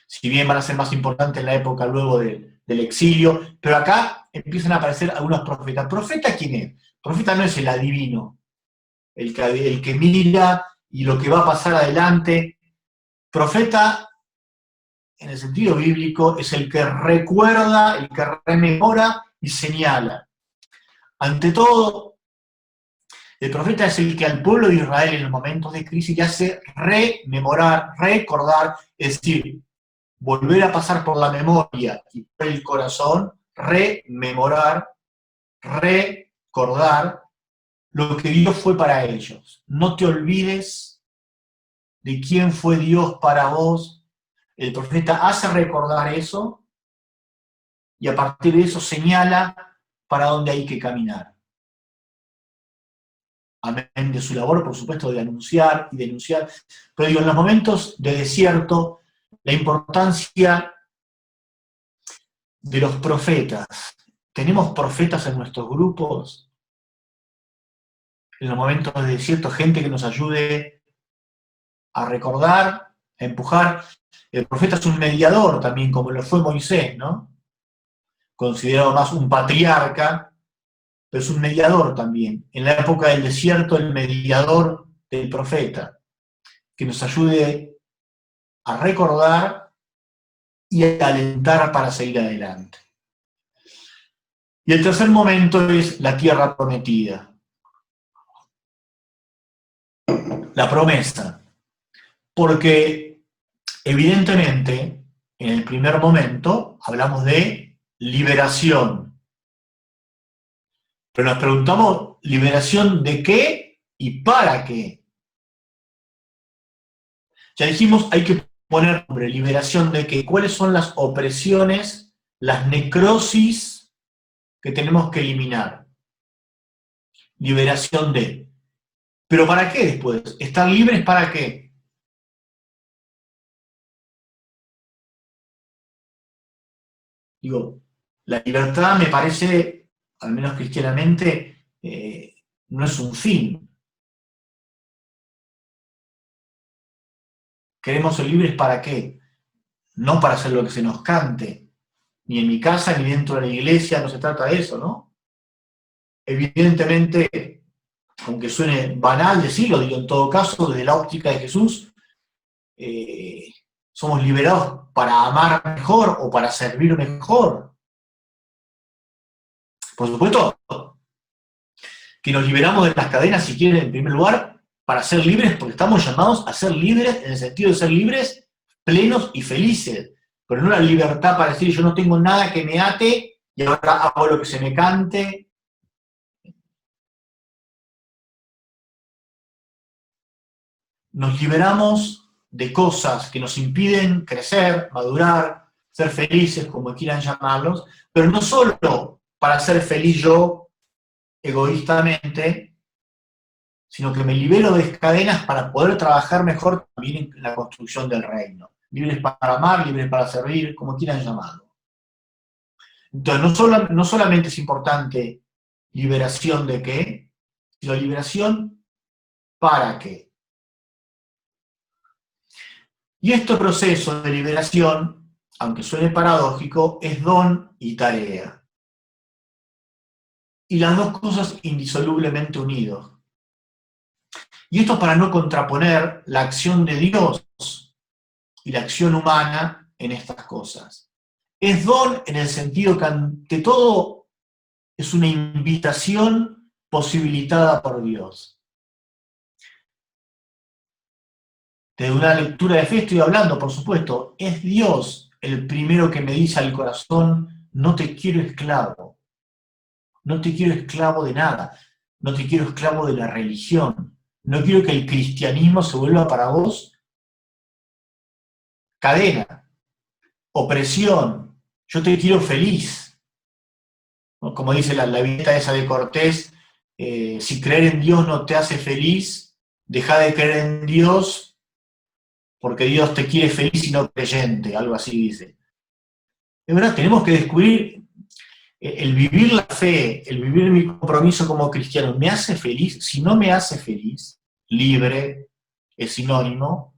Si bien van a ser más importantes en la época luego del exilio, pero acá empiezan a aparecer algunos profetas. ¿Profeta quién es? Profeta no es el adivino, el que mira y lo que va a pasar adelante. Profeta, en el sentido bíblico, es el que recuerda, el que rememora y señala. Ante todo, el profeta es el que al pueblo de Israel en los momentos de crisis le hace rememorar, recordar, es decir, volver a pasar por la memoria y por el corazón, rememorar, recordar lo que Dios fue para ellos. No te olvides de quién fue Dios para vos. El profeta hace recordar eso y a partir de eso señala para dónde hay que caminar. Amén de su labor, por supuesto, de anunciar y denunciar. Pero digo, en los momentos de desierto, la importancia de los profetas. ¿Tenemos profetas en nuestros grupos? En los momentos de desierto, gente que nos ayude a recordar, a empujar. El profeta es un mediador también, como lo fue Moisés, ¿no? Considerado más un patriarca, pero es un mediador también. En la época del desierto, el mediador del profeta, que nos ayude a recordar y a alentar para seguir adelante. Y el tercer momento es la tierra prometida. La promesa. Porque evidentemente, en el primer momento, hablamos de liberación. Pero nos preguntamos, ¿liberación de qué y para qué? Ya dijimos, hay que poner nombre, liberación de qué. ¿Cuáles son las opresiones, las necrosis que tenemos que eliminar? Liberación de. ¿Pero para qué después? ¿Estar libres para qué? Digo, la libertad me parece, al menos cristianamente, no es un fin. ¿Queremos ser libres para qué? No para hacer lo que se nos cante, ni en mi casa, ni dentro de la iglesia, no se trata de eso, ¿no? Evidentemente, aunque suene banal decirlo, digo, en todo caso, desde la óptica de Jesús, somos liberados para amar mejor o para servir mejor. Por supuesto, que nos liberamos de las cadenas, si quieren, en primer lugar, para ser libres, porque estamos llamados a ser libres, en el sentido de ser libres, plenos y felices, pero no la libertad para decir yo no tengo nada que me ate y ahora hago lo que se me cante. Nos liberamos de cosas que nos impiden crecer, madurar, ser felices, como quieran llamarlos, pero no solo para ser feliz yo, egoístamente, sino que me libero de cadenas para poder trabajar mejor también en la construcción del reino. Libres para amar, libres para servir, como quieran llamarlo. Entonces, no solamente es importante liberación de qué, sino liberación para qué. Y este proceso de liberación, aunque suene paradójico, es don y tarea. Y las dos cosas indisolublemente unidos. Y esto para no contraponer la acción de Dios y la acción humana en estas cosas. Es don en el sentido que ante todo es una invitación posibilitada por Dios. Desde una lectura de fe estoy hablando, por supuesto, es Dios el primero que me dice al corazón, no te quiero esclavo. No te quiero esclavo de nada. No te quiero esclavo de la religión. No quiero que el cristianismo se vuelva para vos cadena, opresión. Yo te quiero feliz. ¿No? Como dice la viñeta esa de Cortés, si creer en Dios no te hace feliz, deja de creer en Dios porque Dios te quiere feliz y no creyente, algo así dice. Es verdad, tenemos que descubrir el vivir la fe, el vivir mi compromiso como cristiano, ¿me hace feliz? Si no me hace feliz, libre es sinónimo,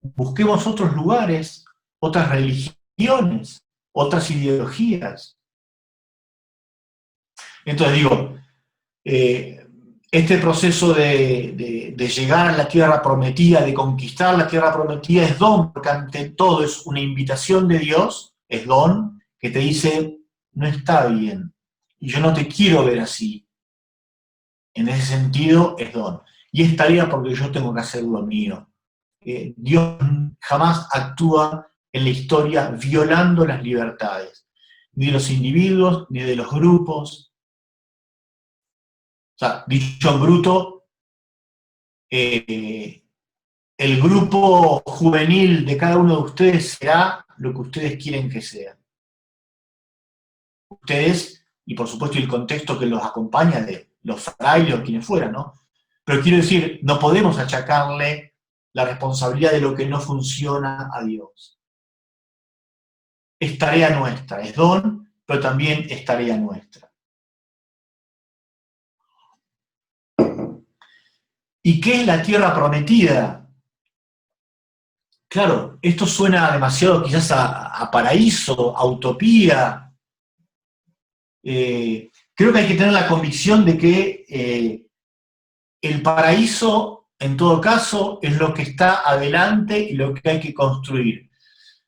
busquemos otros lugares, otras religiones, otras ideologías. Entonces digo, este proceso de llegar a la tierra prometida, de conquistar la tierra prometida, es don, porque ante todo es una invitación de Dios, es don, que te dice, no está bien, y yo no te quiero ver así. En ese sentido, es don. Y es tarea porque yo tengo que hacer lo mío. Dios jamás actúa en la historia violando las libertades, ni de los individuos, ni de los grupos. O sea, dicho en bruto, el grupo juvenil de cada uno de ustedes será lo que ustedes quieren que sea. Ustedes, y por supuesto el contexto que los acompaña de los frailes o quienes fueran, ¿no? Pero quiero decir, no podemos achacarle la responsabilidad de lo que no funciona a Dios. Es tarea nuestra, es don, pero también es tarea nuestra. ¿Y qué es la tierra prometida? Claro, esto suena demasiado quizás a paraíso, a utopía. Creo que hay que tener la convicción de que el paraíso, en todo caso, es lo que está adelante y lo que hay que construir.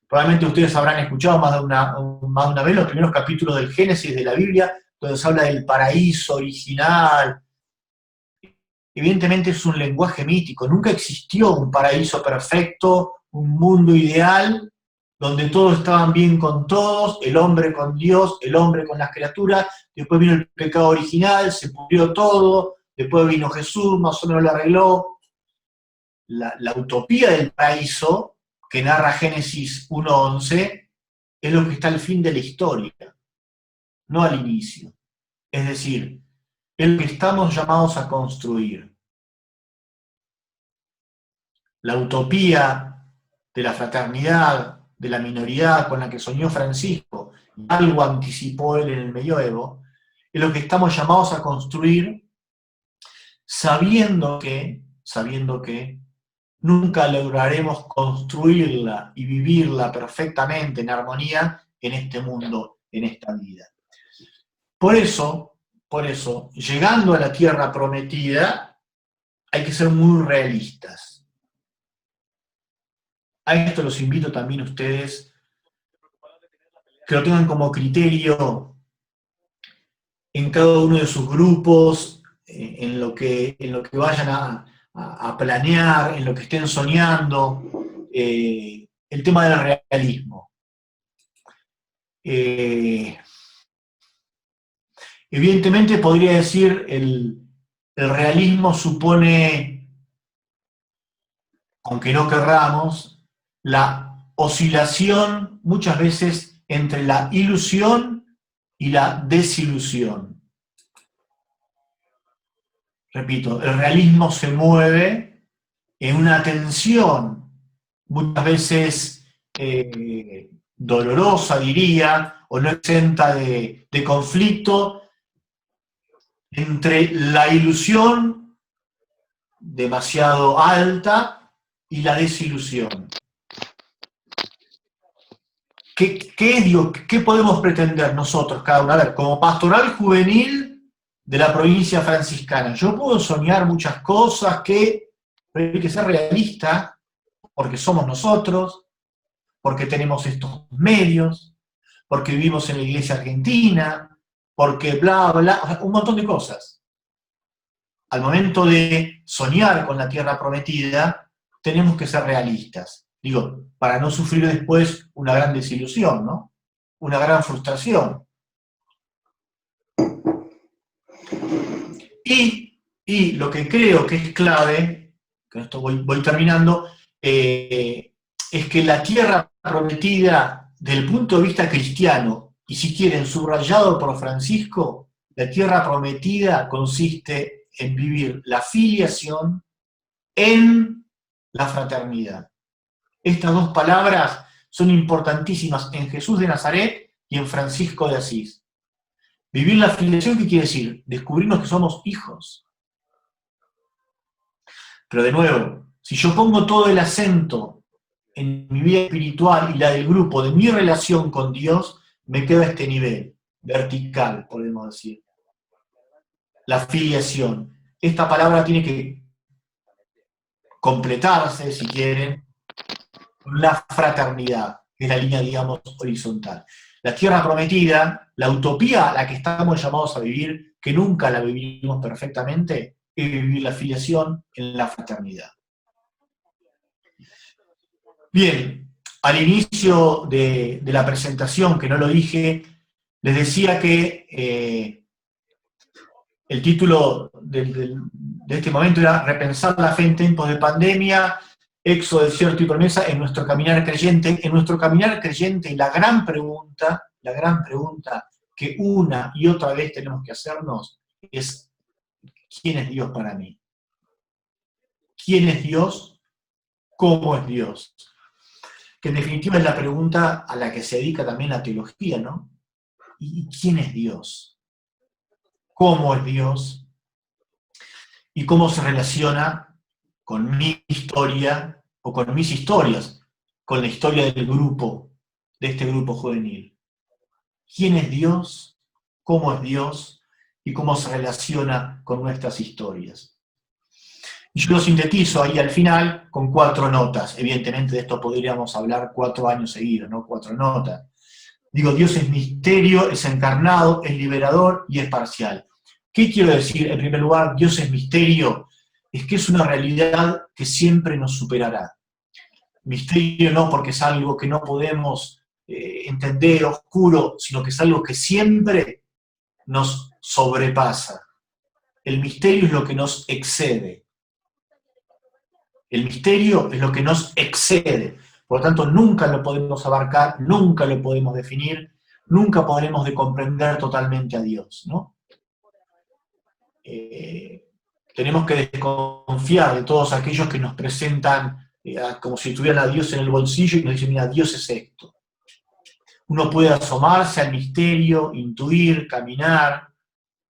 Probablemente ustedes habrán escuchado más de una vez los primeros capítulos del Génesis de la Biblia, donde se habla del paraíso original. Evidentemente es un lenguaje mítico, nunca existió un paraíso perfecto, un mundo ideal, donde todos estaban bien con todos, el hombre con Dios, el hombre con las criaturas, después vino el pecado original, se pudrió todo, después vino Jesús, más o menos lo arregló. La utopía del paraíso, que narra Génesis 1:11, es lo que está al fin de la historia, no al inicio. Es decir, es lo que estamos llamados a construir. La utopía de la fraternidad, de la minoridad con la que soñó Francisco, algo anticipó él en el medioevo, es lo que estamos llamados a construir sabiendo que nunca lograremos construirla y vivirla perfectamente en armonía en este mundo, en esta vida. Por eso, llegando a la tierra prometida, hay que ser muy realistas. A esto los invito también a ustedes, que lo tengan como criterio en cada uno de sus grupos, en lo que vayan a planear, en lo que estén soñando, el tema del realismo. Evidentemente podría decir el realismo supone, aunque no querramos, la oscilación muchas veces entre la ilusión y la desilusión. Repito, el realismo se mueve en una tensión, muchas veces dolorosa, diría, o no exenta de conflicto, entre la ilusión demasiado alta y la desilusión. ¿Qué podemos pretender nosotros, cada uno? A ver, como pastoral juvenil de la provincia franciscana, yo puedo soñar muchas cosas pero hay que ser realista, porque somos nosotros, porque tenemos estos medios, porque vivimos en la iglesia argentina, porque bla, bla, un montón de cosas. Al momento de soñar con la tierra prometida, tenemos que ser realistas. Digo, para no sufrir después una gran desilusión, ¿no? una gran frustración. Y lo que creo que es clave, con esto voy terminando, es que la tierra prometida, desde el punto de vista cristiano, y si quieren, subrayado por Francisco, la tierra prometida consiste en vivir la filiación en la fraternidad. Estas dos palabras son importantísimas en Jesús de Nazaret y en Francisco de Asís. Vivir la filiación, ¿qué quiere decir? Descubrirnos que somos hijos. Pero de nuevo, si yo pongo todo el acento en mi vida espiritual y la del grupo, de mi relación con Dios, me queda este nivel, vertical, podemos decir. La filiación. Esta palabra tiene que completarse, si quieren, con la fraternidad, que es la línea, digamos, horizontal. La tierra prometida, la utopía a la que estamos llamados a vivir, que nunca la vivimos perfectamente, es vivir la filiación en la fraternidad. Bien, al inicio de la presentación, que no lo dije, les decía que el título de este momento era Repensar la fe en tiempos de pandemia, éxodo, desierto y promesa en nuestro caminar creyente. En nuestro caminar creyente, la gran pregunta que una y otra vez tenemos que hacernos es: ¿quién es Dios para mí? ¿Quién es Dios? ¿Cómo es Dios? Que en definitiva es la pregunta a la que se dedica también la teología, ¿no? ¿Y quién es Dios? ¿Cómo es Dios? ¿Y cómo se relaciona con mi historia o con mis historias, con la historia del grupo, de este grupo juvenil? ¿Quién es Dios? ¿Cómo es Dios? ¿Y cómo se relaciona con nuestras historias? Y yo lo sintetizo ahí al final con 4 notas. Evidentemente de esto podríamos hablar 4 años seguidos, ¿no? 4 notas. Digo, Dios es misterio, es encarnado, es liberador y es parcial. ¿Qué quiero decir? En primer lugar, Dios es misterio, es que es una realidad que siempre nos superará. Misterio no porque es algo que no podemos entender, oscuro, sino que es algo que siempre nos sobrepasa. El misterio es lo que nos excede. El misterio es lo que nos excede. Por lo tanto, nunca lo podemos abarcar, nunca lo podemos definir, nunca podremos de comprender totalmente a Dios, ¿no? Tenemos que desconfiar de todos aquellos que nos presentan como si tuvieran a Dios en el bolsillo y nos dicen: mira, Dios es esto. Uno puede asomarse al misterio, intuir, caminar,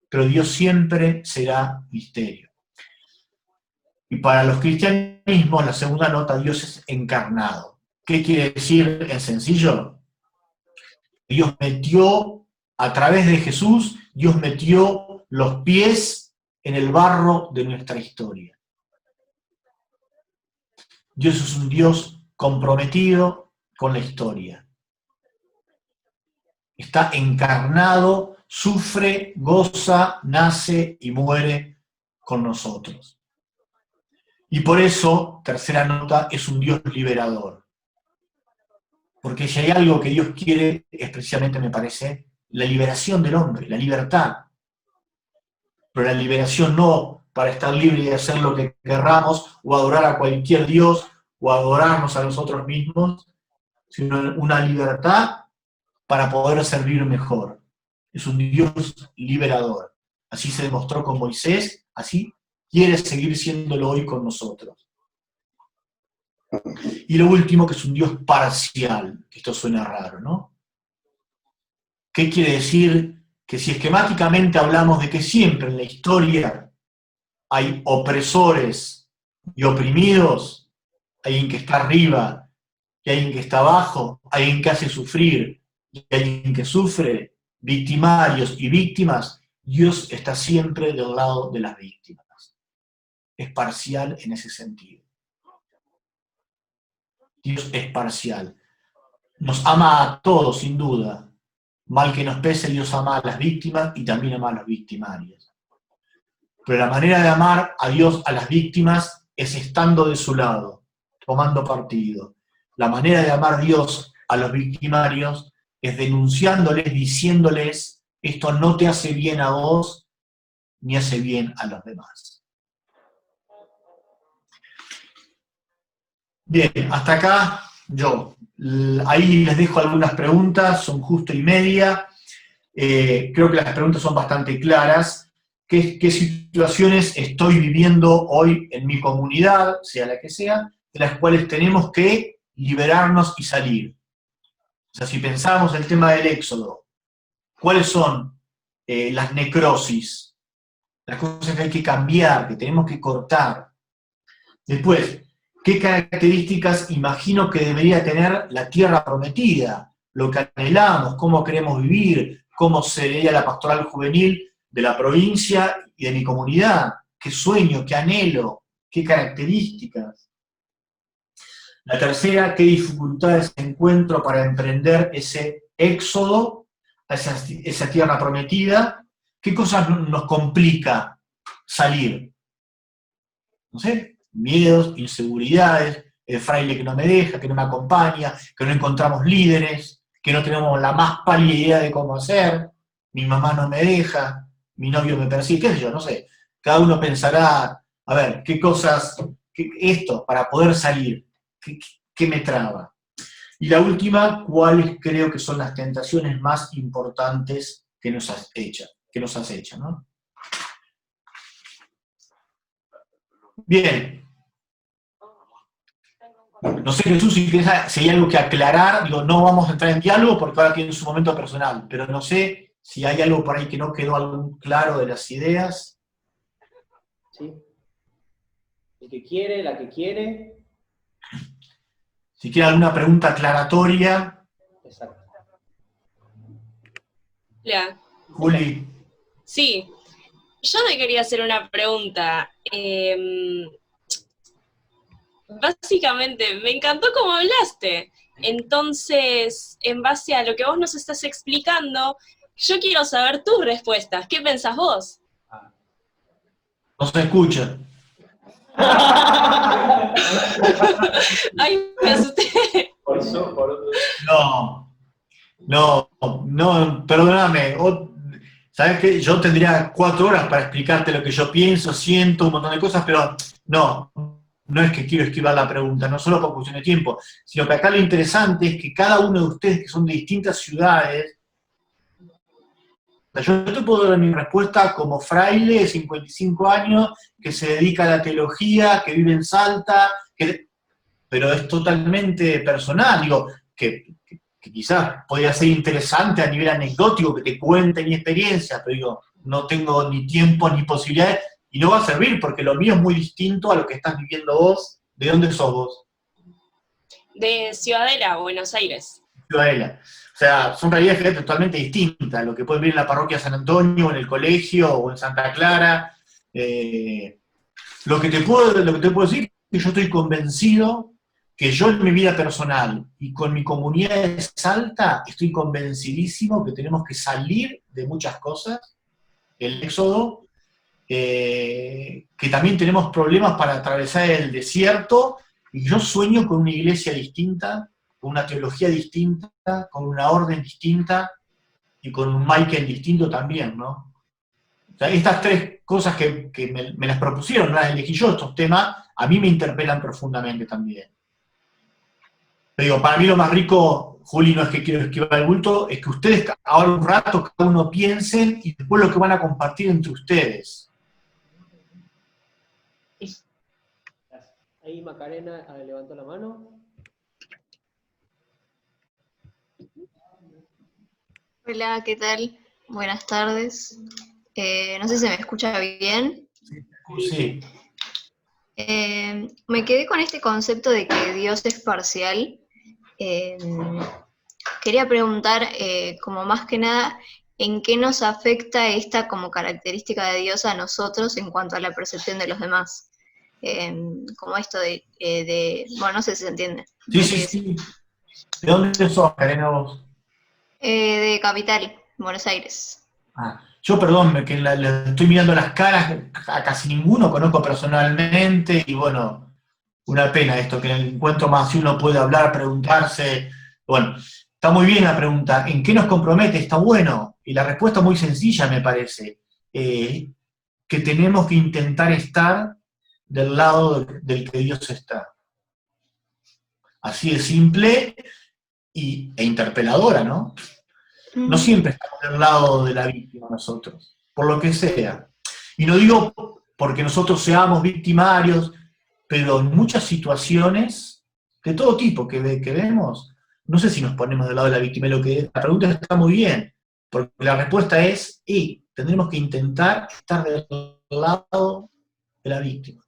pero Dios siempre será misterio. Y para los cristianismos, la segunda nota, Dios es encarnado. ¿Qué quiere decir en sencillo? Dios metió, a través de Jesús, Dios metió los pies en el barro de nuestra historia. Dios es un Dios comprometido con la historia. Está encarnado, sufre, goza, nace y muere con nosotros. Y por eso, tercera nota, es un Dios liberador. Porque si hay algo que Dios quiere, es precisamente, me parece, la liberación del hombre, la libertad. Pero la liberación no para estar libre y hacer lo que querramos, o adorar a cualquier Dios, o adorarnos a nosotros mismos, sino una libertad para poder servir mejor. Es un Dios liberador. Así se demostró con Moisés, así quiere seguir siéndolo hoy con nosotros. Y lo último, que es un Dios parcial, que esto suena raro, ¿no? ¿Qué quiere decir? Que si esquemáticamente hablamos de que siempre en la historia hay opresores y oprimidos, hay alguien que está arriba y hay alguien que está abajo, hay alguien que hace sufrir y hay alguien que sufre, victimarios y víctimas, Dios está siempre del lado de las víctimas. Es parcial en ese sentido. Dios es parcial. Nos ama a todos, sin duda. Mal que nos pese, Dios ama a las víctimas y también ama a los victimarios. Pero la manera de amar a Dios a las víctimas es estando de su lado, tomando partido. La manera de amar a Dios a los victimarios es denunciándoles, diciéndoles, esto no te hace bien a vos, ni hace bien a los demás. Bien, hasta acá yo. Ahí les dejo algunas preguntas, son justo y media. Creo que las preguntas son bastante claras. ¿Qué situaciones estoy viviendo hoy en mi comunidad, sea la que sea, de las cuales tenemos que liberarnos y salir? O sea, si pensamos el tema del éxodo, ¿cuáles son las necrosis? Las cosas que hay que cambiar, que tenemos que cortar. Después, ¿qué características imagino que debería tener la tierra prometida? Lo que anhelamos, cómo queremos vivir, cómo sería la pastoral juvenil de la provincia y de mi comunidad. ¿Qué sueño, qué anhelo, qué características? La tercera, ¿qué dificultades encuentro para emprender ese éxodo a esa tierra prometida? ¿Qué cosas nos complica salir? No sé, miedos, inseguridades, el fraile que no me deja, que no me acompaña, que no encontramos líderes, que no tenemos la más pálida idea de cómo hacer, mi mamá no me deja, mi novio me persigue, qué sé yo, no sé. Cada uno pensará, a ver, qué cosas, esto, para poder salir, qué me traba. Y la última, ¿cuáles creo que son las tentaciones más importantes que nos acechan, ¿no? Bien. No sé, Jesús, si hay algo que aclarar, digo, no vamos a entrar en diálogo porque ahora tiene su momento personal, pero no sé si hay algo por ahí que no quedó algún claro de las ideas. ¿Sí? El que quiere, la que quiere. Si quiere alguna pregunta aclaratoria. Exacto. Hola. Juli. Sí, yo te quería hacer una pregunta. Básicamente, me encantó cómo hablaste. Entonces, en base a lo que vos nos estás explicando, yo quiero saber tus respuestas. ¿Qué pensás vos? No se escucha. Ay, me asusté. No, perdóname. Sabes que yo tendría 4 horas para explicarte lo que yo pienso, siento, un montón de cosas, pero no es que quiero esquivar la pregunta, no solo por cuestión de tiempo, sino que acá lo interesante es que cada uno de ustedes que son de distintas ciudades, yo te puedo dar mi respuesta como fraile de 55 años, que se dedica a la teología, que vive en Salta, pero es totalmente personal, digo, que quizás podría ser interesante a nivel anecdótico, que te cuente mi experiencia, pero digo, no tengo ni tiempo ni posibilidades, y no va a servir, porque lo mío es muy distinto a lo que estás viviendo vos. ¿De dónde sos vos? De Ciudadela, Buenos Aires. Ciudadela. O sea, son realidades totalmente distintas, lo que pueden vivir en la parroquia San Antonio, en el colegio, o en Santa Clara. Lo que te puedo decir es que yo estoy convencido que yo en mi vida personal y con mi comunidad de Salta estoy convencidísimo que tenemos que salir de muchas cosas, el éxodo, que también tenemos problemas para atravesar el desierto, y yo sueño con una iglesia distinta, con una teología distinta, con una orden distinta, y con un Michael distinto también, ¿no? O sea, estas 3 cosas que me las propusieron, no las elegí yo, estos temas, a mí me interpelan profundamente también. Pero digo, para mí lo más rico, Juli, no es que quiero esquivar el bulto, es que ustedes ahora un rato cada uno piensen y después lo que van a compartir entre ustedes. Ahí Macarena levantó la mano. Hola, ¿qué tal? Buenas tardes. No sé si se me escucha bien. Sí. Me quedé con este concepto de que Dios es parcial. Quería preguntar, como más que nada, ¿en qué nos afecta esta como característica de Dios a nosotros en cuanto a la percepción de los demás? Como esto bueno, no sé si se entiende. Sí. ¿De dónde sos, Karena, vos? De Capital, Buenos Aires. Yo, perdón, que le estoy mirando las caras, a casi ninguno conozco personalmente, y bueno, una pena esto, que en el encuentro más si uno puede hablar, preguntarse, bueno, está muy bien la pregunta, ¿en qué nos compromete? Está bueno. Y la respuesta muy sencilla, me parece. Que tenemos que intentar estar del lado del que Dios está. Así de simple e interpeladora, ¿no? No siempre estamos del lado de la víctima nosotros, por lo que sea. Y no digo porque nosotros seamos victimarios, pero en muchas situaciones, de todo tipo que vemos, no sé si nos ponemos del lado de la víctima. La pregunta está muy bien, porque la respuesta es, y tendremos que intentar estar del lado de la víctima.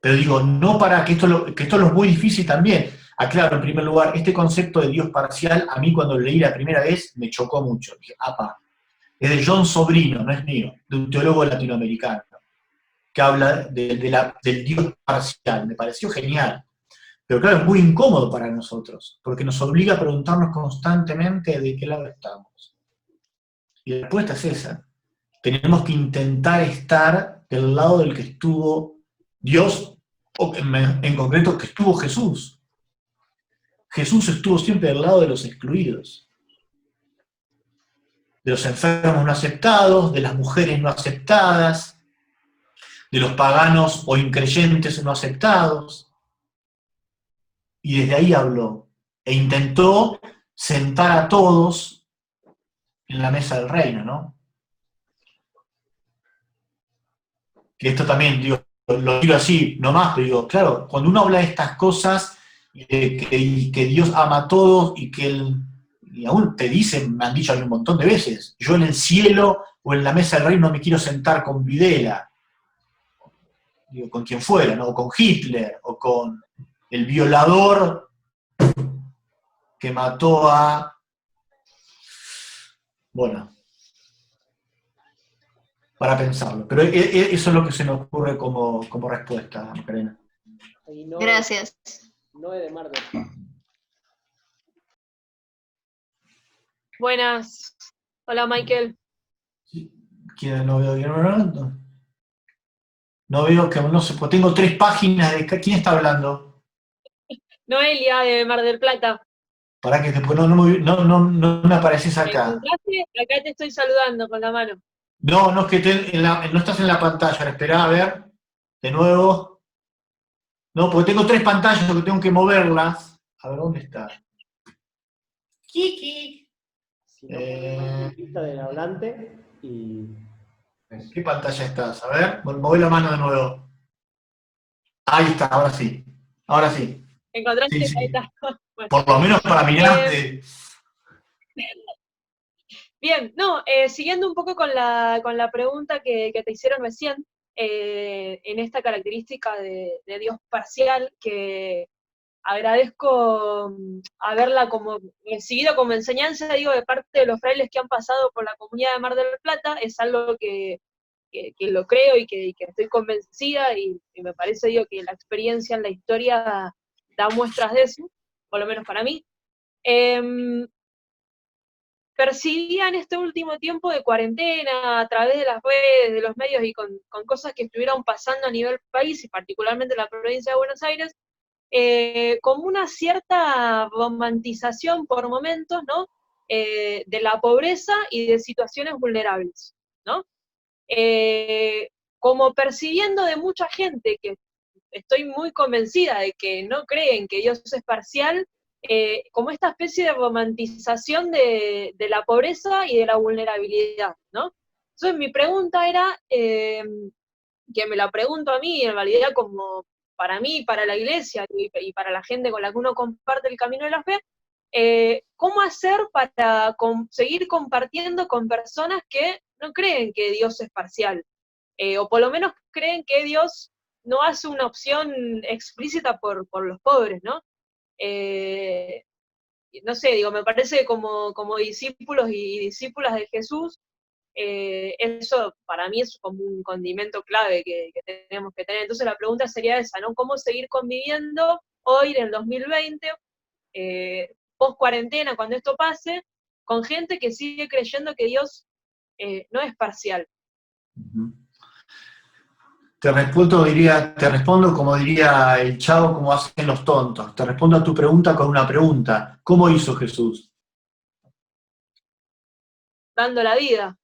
Pero digo, no para que esto es muy difícil también. Aclaro, en primer lugar, este concepto de Dios parcial, a mí cuando lo leí la primera vez, me chocó mucho. Dije, apa, es de John Sobrino, no es mío, de un teólogo latinoamericano, que habla del Dios parcial. Me pareció genial. Pero claro, es muy incómodo para nosotros, porque nos obliga a preguntarnos constantemente de qué lado estamos. Y la respuesta es esa. Tenemos que intentar estar del lado del que estuvo Dios, o en concreto, que estuvo Jesús. Jesús estuvo siempre del lado de los excluidos, de los enfermos no aceptados, de las mujeres no aceptadas, de los paganos o increyentes no aceptados. Y desde ahí habló, e intentó sentar a todos en la mesa del reino, ¿no? Que esto también, digo, lo digo así, nomás, pero digo, claro, cuando uno habla de estas cosas, y que Dios ama a todos, y que y aún te dicen, me han dicho un montón de veces, yo en el cielo o en la mesa del reino no me quiero sentar con Videla, digo, con quien fuera, ¿no? O con Hitler, o con el violador que mató a... Bueno, para pensarlo. Pero eso es lo que se me ocurre como respuesta, Macarena. Gracias. Noé de Mar del Plata. Buenas. Hola, Michael. ¿Quién no veo bien? No veo que no sé, pues tengo 3 páginas de... ¿Quién está hablando? Noelia de Mar del Plata. Para que después no me apareces ¿Me acá. encontraste? Acá te estoy saludando con la mano. No, es que no estás en la pantalla. Ahora, esperá, a ver. De nuevo. No, porque tengo 3 pantallas que tengo que moverlas. A ver, ¿dónde está? Kiki. Si no, ponemos la pista del hablante y... ¿En qué pantalla estás? A ver, moví la mano de nuevo. Ahí está, ahora sí. Ahora sí. ¿Encontraste? Sí, sí. Ahí está. Bueno. Por lo menos para mirarte. Bien, no, siguiendo un poco con la pregunta que te hicieron recién, en esta característica de Dios parcial, que agradezco haberla como recibido como enseñanza, digo, de parte de los frailes que han pasado por la comunidad de Mar del Plata. Es algo que lo creo y que estoy convencida, y me parece, digo, que la experiencia en la historia da muestras de eso, por lo menos para mí. Percibía en este último tiempo de cuarentena, a través de las redes, de los medios, y con cosas que estuvieron pasando a nivel país, y particularmente en la provincia de Buenos Aires, como una cierta romantización por momentos, ¿no? De la pobreza y de situaciones vulnerables, ¿no? Como percibiendo de mucha gente, que estoy muy convencida de que no creen que Dios es parcial, como esta especie de romantización de la pobreza y de la vulnerabilidad, ¿no? Entonces mi pregunta era, que me la pregunto a mí, en realidad, como para mí, para la iglesia y para la gente con la que uno comparte el camino de la fe, ¿cómo hacer para seguir compartiendo con personas que no creen que Dios es parcial? O por lo menos creen que Dios no hace una opción explícita por los pobres, ¿no? No sé, digo, me parece que como discípulos y discípulas de Jesús, eso para mí es como un condimento clave que tenemos que tener. Entonces la pregunta sería esa, ¿no? ¿Cómo seguir conviviendo hoy, en el 2020, post cuarentena, cuando esto pase, con gente que sigue creyendo que Dios no es parcial? Te respondo como diría el Chavo, como hacen los tontos. Te respondo a tu pregunta con una pregunta. ¿Cómo hizo Jesús? Dando la vida.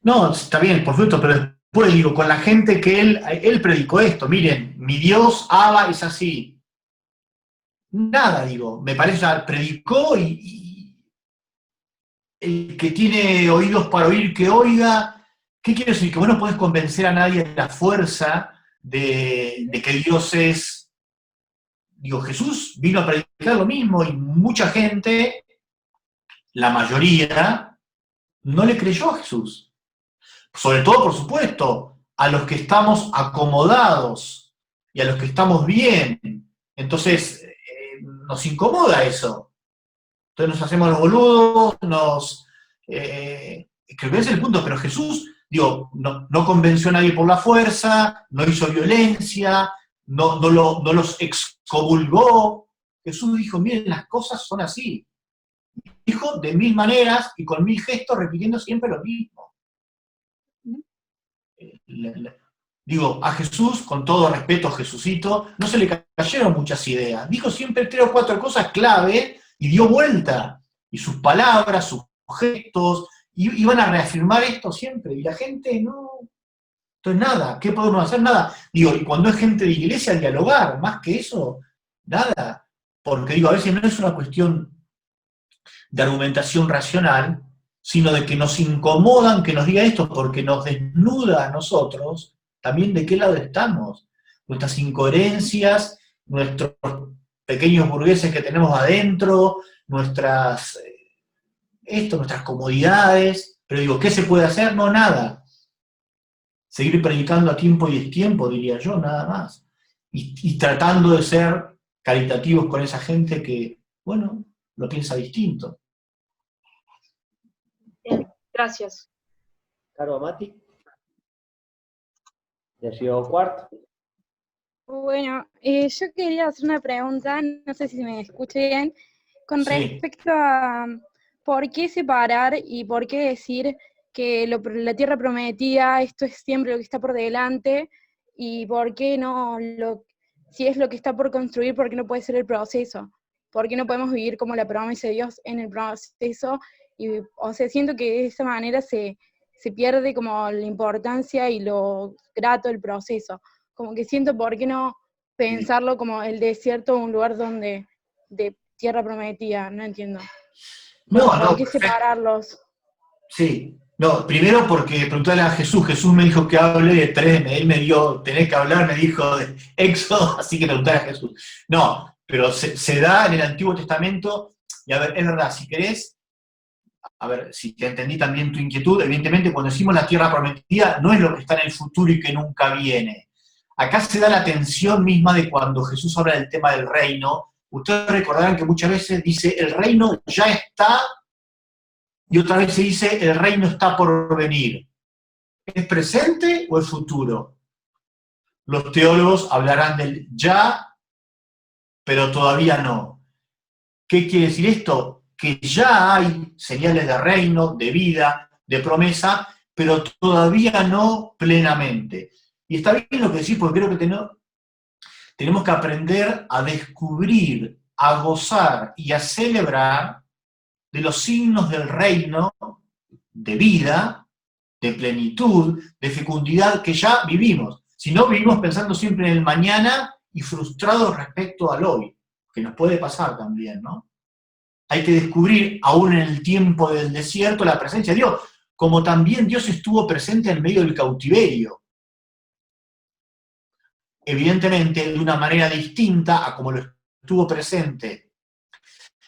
No, está bien, por supuesto, pero después digo, con la gente que él predicó esto, miren, mi Dios, Abba, es así. Nada, digo, me parece, predicó y el que tiene oídos para oír, que oiga. ¿Qué quiere decir? Que vos no podés convencer a nadie de la fuerza de que Dios es... Digo, Jesús vino a predicar lo mismo y mucha gente, la mayoría, no le creyó a Jesús. Sobre todo, por supuesto, a los que estamos acomodados y a los que estamos bien. Entonces, nos incomoda eso. Entonces nos hacemos los boludos, creo que ese es el punto, pero Jesús, digo, no convenció a nadie por la fuerza, no hizo violencia, no los excomulgó. Jesús dijo, miren, las cosas son así. Dijo de 1000 maneras y con 1000 gestos, repitiendo siempre lo mismo. Digo, a Jesús, con todo respeto, Jesucito, no se le cayeron muchas ideas. Dijo siempre 3 o 4 cosas clave y dio vuelta. Y sus palabras, sus gestos, iban a reafirmar esto siempre. Y la gente no... Entonces nada, ¿qué podemos hacer? Nada. Digo, y cuando es gente de iglesia, dialogar, más que eso, nada. Porque digo, a veces no es una cuestión de argumentación racional, sino de que nos incomodan que nos diga esto porque nos desnuda a nosotros también de qué lado estamos. Nuestras incoherencias, nuestros pequeños burgueses que tenemos adentro, nuestras comodidades, pero digo, ¿qué se puede hacer? No, nada. Seguir predicando a tiempo y destiempo, diría yo, nada más. Y tratando de ser caritativos con esa gente que, bueno, lo piensa distinto. Bien, gracias. Caro Mati. Ya llegó cuarto. Bueno, yo quería hacer una pregunta, no sé si me escuché bien, con Sí. respecto a por qué separar y por qué decir que la tierra prometida, esto es siempre lo que está por delante, y por qué no, si es lo que está por construir, por qué no puede ser el proceso, por qué no podemos vivir como la promesa de Dios en el proceso, y, o sea, siento que de esa manera se pierde como la importancia y lo grato del proceso. Como que siento por qué no pensarlo como el desierto, un lugar donde de tierra prometida, no entiendo. No, ¿Por qué perfecto. separarlos? Sí. No, primero porque preguntarle a Jesús me dijo que hable de 3, él me dio, tenés que hablar, me dijo de Éxodo, así que preguntarle a Jesús. No, pero se da en el Antiguo Testamento, y a ver, es verdad, si querés, a ver, si te entendí también tu inquietud, evidentemente cuando decimos la tierra prometida, no es lo que está en el futuro y que nunca viene. Acá se da la tensión misma de cuando Jesús habla del tema del reino. Ustedes recordarán que muchas veces dice, el reino ya está, y otra vez se dice, el reino está por venir. ¿Es presente o es futuro? Los teólogos hablarán del ya, pero todavía no. ¿Qué quiere decir esto? Que ya hay señales de reino, de vida, de promesa, pero todavía no plenamente. Y está bien lo que decís, porque creo que tenemos que aprender a descubrir, a gozar y a celebrar de los signos del reino, de vida, de plenitud, de fecundidad que ya vivimos. Si no, vivimos pensando siempre en el mañana y frustrados respecto al hoy, que nos puede pasar también, ¿no? Hay que descubrir, aún en el tiempo del desierto, la presencia de Dios, como también Dios estuvo presente en medio del cautiverio. Evidentemente, de una manera distinta a como lo estuvo presente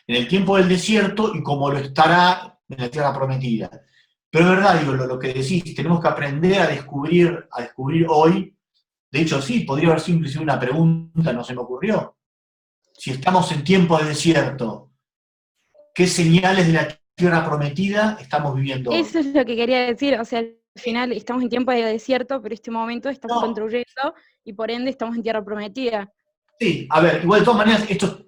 en el tiempo del desierto y como lo estará en la tierra prometida. Pero es verdad, digo, lo que decís, tenemos que aprender a descubrir hoy. De hecho, sí, podría haber sido inclusive una pregunta, no se me ocurrió. Si estamos en tiempo de desierto, ¿qué señales de la tierra prometida estamos viviendo hoy? Eso es lo que quería decir, o sea, al final estamos en tiempo de desierto, pero este momento estamos construyendo y por ende estamos en tierra prometida. Sí, a ver, igual de todas maneras, esto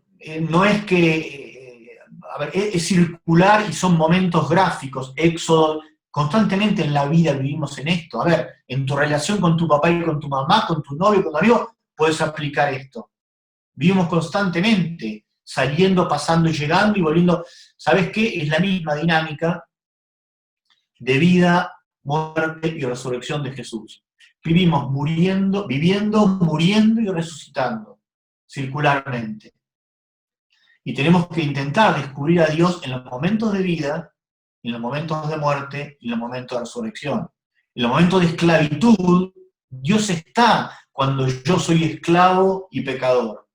no es que... a ver, es circular y son momentos gráficos. Éxodo Constantemente en la vida vivimos en esto. A ver, en tu relación con tu papá y con tu mamá, con tu novio, con tu amigo, puedes aplicar esto. Vivimos constantemente, saliendo, pasando y llegando y volviendo. ¿Sabes qué? Es la misma dinámica de vida, muerte y resurrección de Jesús. Vivimos viviendo, muriendo y resucitando, circularmente. Y tenemos que intentar descubrir a Dios en los momentos de vida, en los momentos de muerte y en los momentos de resurrección. En los momentos de esclavitud, Dios está cuando yo soy esclavo y pecador.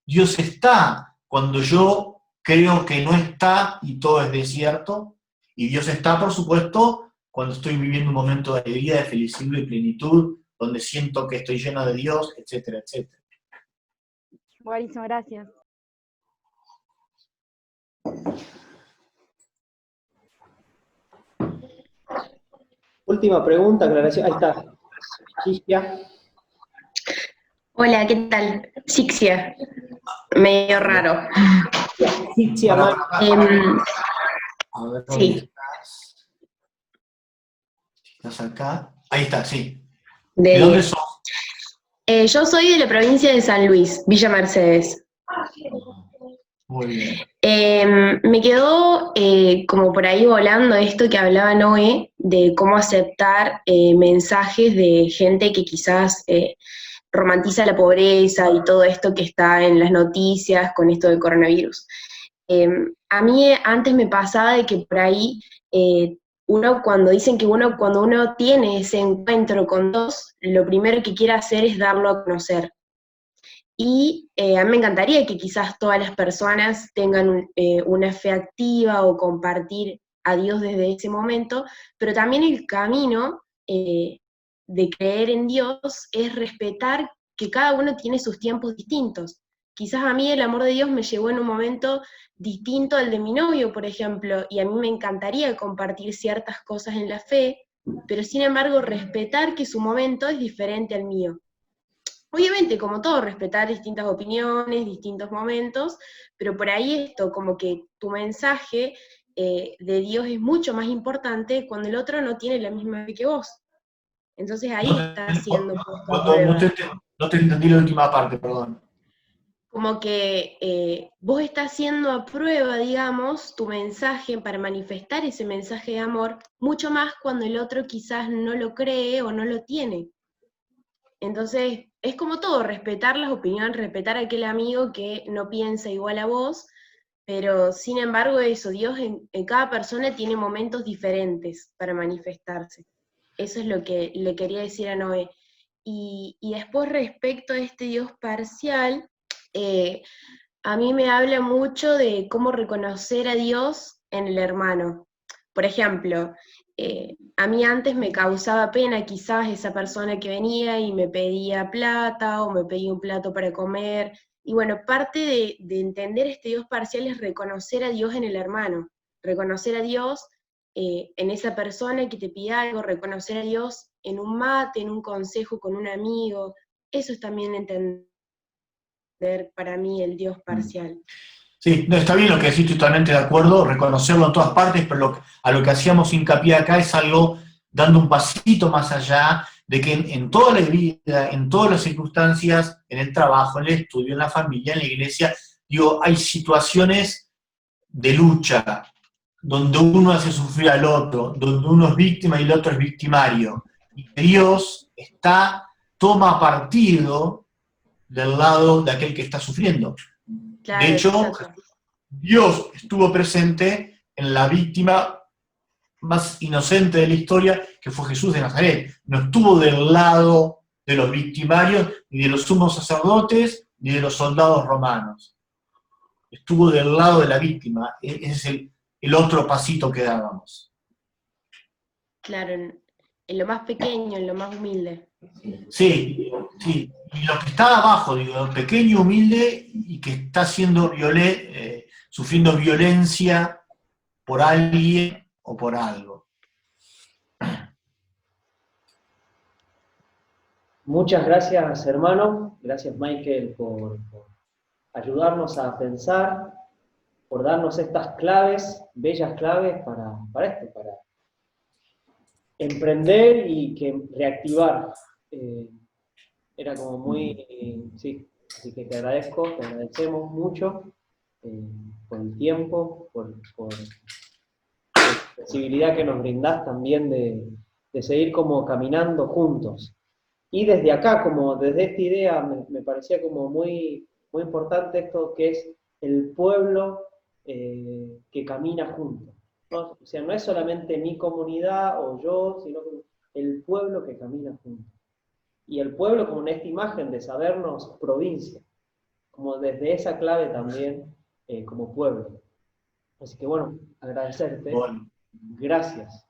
Dios está cuando yo creo que no está y todo es desierto. Y Dios está, por supuesto, cuando estoy viviendo un momento de alegría, de felicidad y plenitud, donde siento que estoy lleno de Dios, etcétera, etcétera. Buenísimo, gracias. Última pregunta, aclaración. Ahí está. Sixia. Hola, ¿qué tal? Sixia. Medio raro. Sixia, A ver, Sí. ¿Estás acá? Ahí está, sí. De ¿De dónde sos? Yo soy de la provincia de San Luis, Villa Mercedes. Muy bien. Me quedó como por ahí volando esto que hablaba Noé, de cómo aceptar mensajes de gente que quizás romantiza la pobreza y todo esto que está en las noticias con esto del coronavirus. A mí antes me pasaba de que por ahí uno cuando dicen que cuando uno tiene ese encuentro con Dios, lo primero que quiere hacer es darlo a conocer. Y a mí me encantaría que quizás todas las personas tengan una fe activa o compartir a Dios desde ese momento, pero también el camino de creer en Dios es respetar que cada uno tiene sus tiempos distintos. Quizás a mí el amor de Dios me llegó en un momento distinto al de mi novio, por ejemplo, y a mí me encantaría compartir ciertas cosas en la fe, pero sin embargo respetar que su momento es diferente al mío. Obviamente, como todo, respetar distintas opiniones, distintos momentos, pero por ahí esto, como que tu mensaje de Dios es mucho más importante cuando el otro no tiene la misma fe que vos. Entonces ahí está siendo puesto a prueba. No te entendí la última parte, perdón. Como que vos estás haciendo a prueba, digamos, tu mensaje para manifestar ese mensaje de amor, mucho más cuando el otro quizás no lo cree o no lo tiene. Entonces, es como todo, respetar las opiniones, respetar a aquel amigo que no piensa igual a vos, pero sin embargo eso, Dios en cada persona tiene momentos diferentes para manifestarse. Eso es lo que le quería decir a Noé. Y después respecto a este Dios parcial, a mí me habla mucho de cómo reconocer a Dios en el hermano. Por ejemplo, a mí antes me causaba pena quizás esa persona que venía y me pedía plata o me pedía un plato para comer. Y bueno, parte de entender este Dios parcial es reconocer a Dios en el hermano, reconocer a Dios en esa persona que te pide algo, reconocer a Dios en un mate, en un consejo con un amigo. Eso es también entender para mí el Dios parcial. Sí, no, está bien lo que decís, estoy totalmente de acuerdo, reconocerlo en todas partes, pero a lo que hacíamos hincapié acá es algo dando un pasito más allá de que en toda la vida, en todas las circunstancias, en el trabajo, en el estudio, en la familia, en la iglesia, digo, hay situaciones de lucha, donde uno hace sufrir al otro, donde uno es víctima y el otro es victimario. Y Dios toma partido del lado de aquel que está sufriendo. Claro, de hecho, exacto. Dios estuvo presente en la víctima más inocente de la historia, que fue Jesús de Nazaret. No estuvo del lado de los victimarios, ni de los sumos sacerdotes, ni de los soldados romanos. Estuvo del lado de la víctima. Ese es el otro pasito que dábamos. Claro, en lo más pequeño, en lo más humilde. Sí, sí. Y lo que está abajo, digo, pequeño, humilde, y que está siendo sufriendo violencia por alguien o por algo. Muchas gracias, hermano. Gracias, Michael, por ayudarnos a pensar, por darnos estas claves, bellas claves para esto, emprender y que reactivar. Era como muy, sí, así que te agradecemos mucho por el tiempo, por la posibilidad que nos brindás también de seguir como caminando juntos. Y desde acá, como desde esta idea, me parecía como muy, muy importante esto que es el pueblo que camina junto, ¿no? O sea, no es solamente mi comunidad o yo, sino el pueblo que camina junto. Y el pueblo como en esta imagen de sabernos provincia, como desde esa clave también como pueblo. Así que bueno, agradecerte. Bueno. Gracias.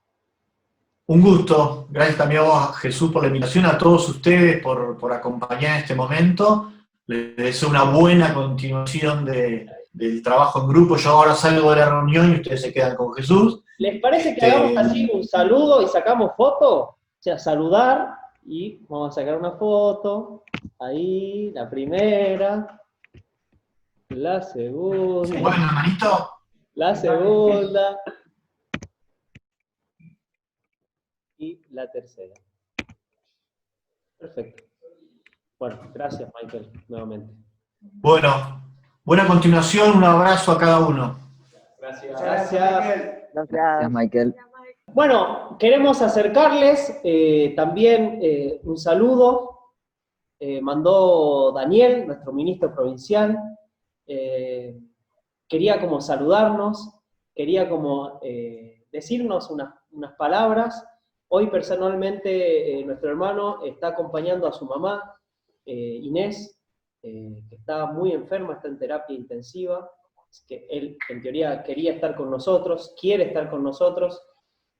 Un gusto. Gracias también a vos, Jesús, por la invitación, a todos ustedes por acompañar en este momento. Les deseo una buena continuación del trabajo en grupo. Yo ahora salgo de la reunión y ustedes se quedan con Jesús. ¿Les parece que hagamos así un saludo y sacamos foto? O sea, saludar y vamos a sacar una foto. Ahí, la primera. La segunda. Bueno, hermanito. La segunda. Y la tercera. Perfecto. Bueno, gracias, Michael, nuevamente. Bueno, buena continuación, un abrazo a cada uno. Gracias. Gracias, Michael. Bueno, queremos acercarles también un saludo. Mandó Daniel, nuestro ministro provincial. Quería como saludarnos, quería como decirnos unas palabras. Hoy personalmente nuestro hermano está acompañando a su mamá, Inés, que está muy enferma, está en terapia intensiva. Es que él, en teoría, quería estar con nosotros, quiere estar con nosotros.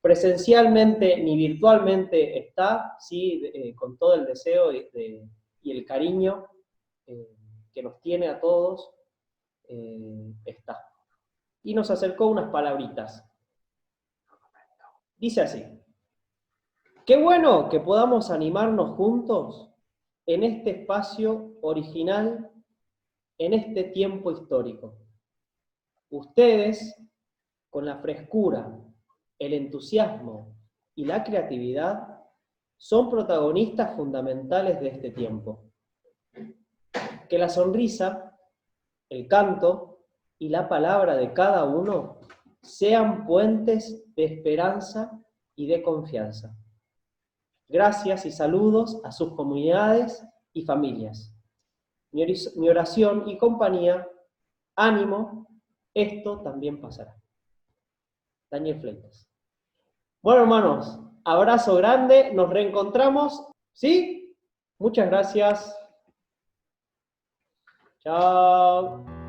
Presencialmente ni virtualmente está, sí, con todo el deseo y el cariño que nos tiene a todos, está. Y nos acercó unas palabritas. Dice así: qué bueno que podamos animarnos juntos en este espacio original, en este tiempo histórico. Ustedes, con la frescura, el entusiasmo y la creatividad, son protagonistas fundamentales de este tiempo. Que la sonrisa, el canto y la palabra de cada uno sean puentes de esperanza y de confianza. Gracias y saludos a sus comunidades y familias. Mi oración y compañía, ánimo, esto también pasará. Daniel Fleitas. Bueno, hermanos, abrazo grande, nos reencontramos, ¿sí? Muchas gracias. Chao.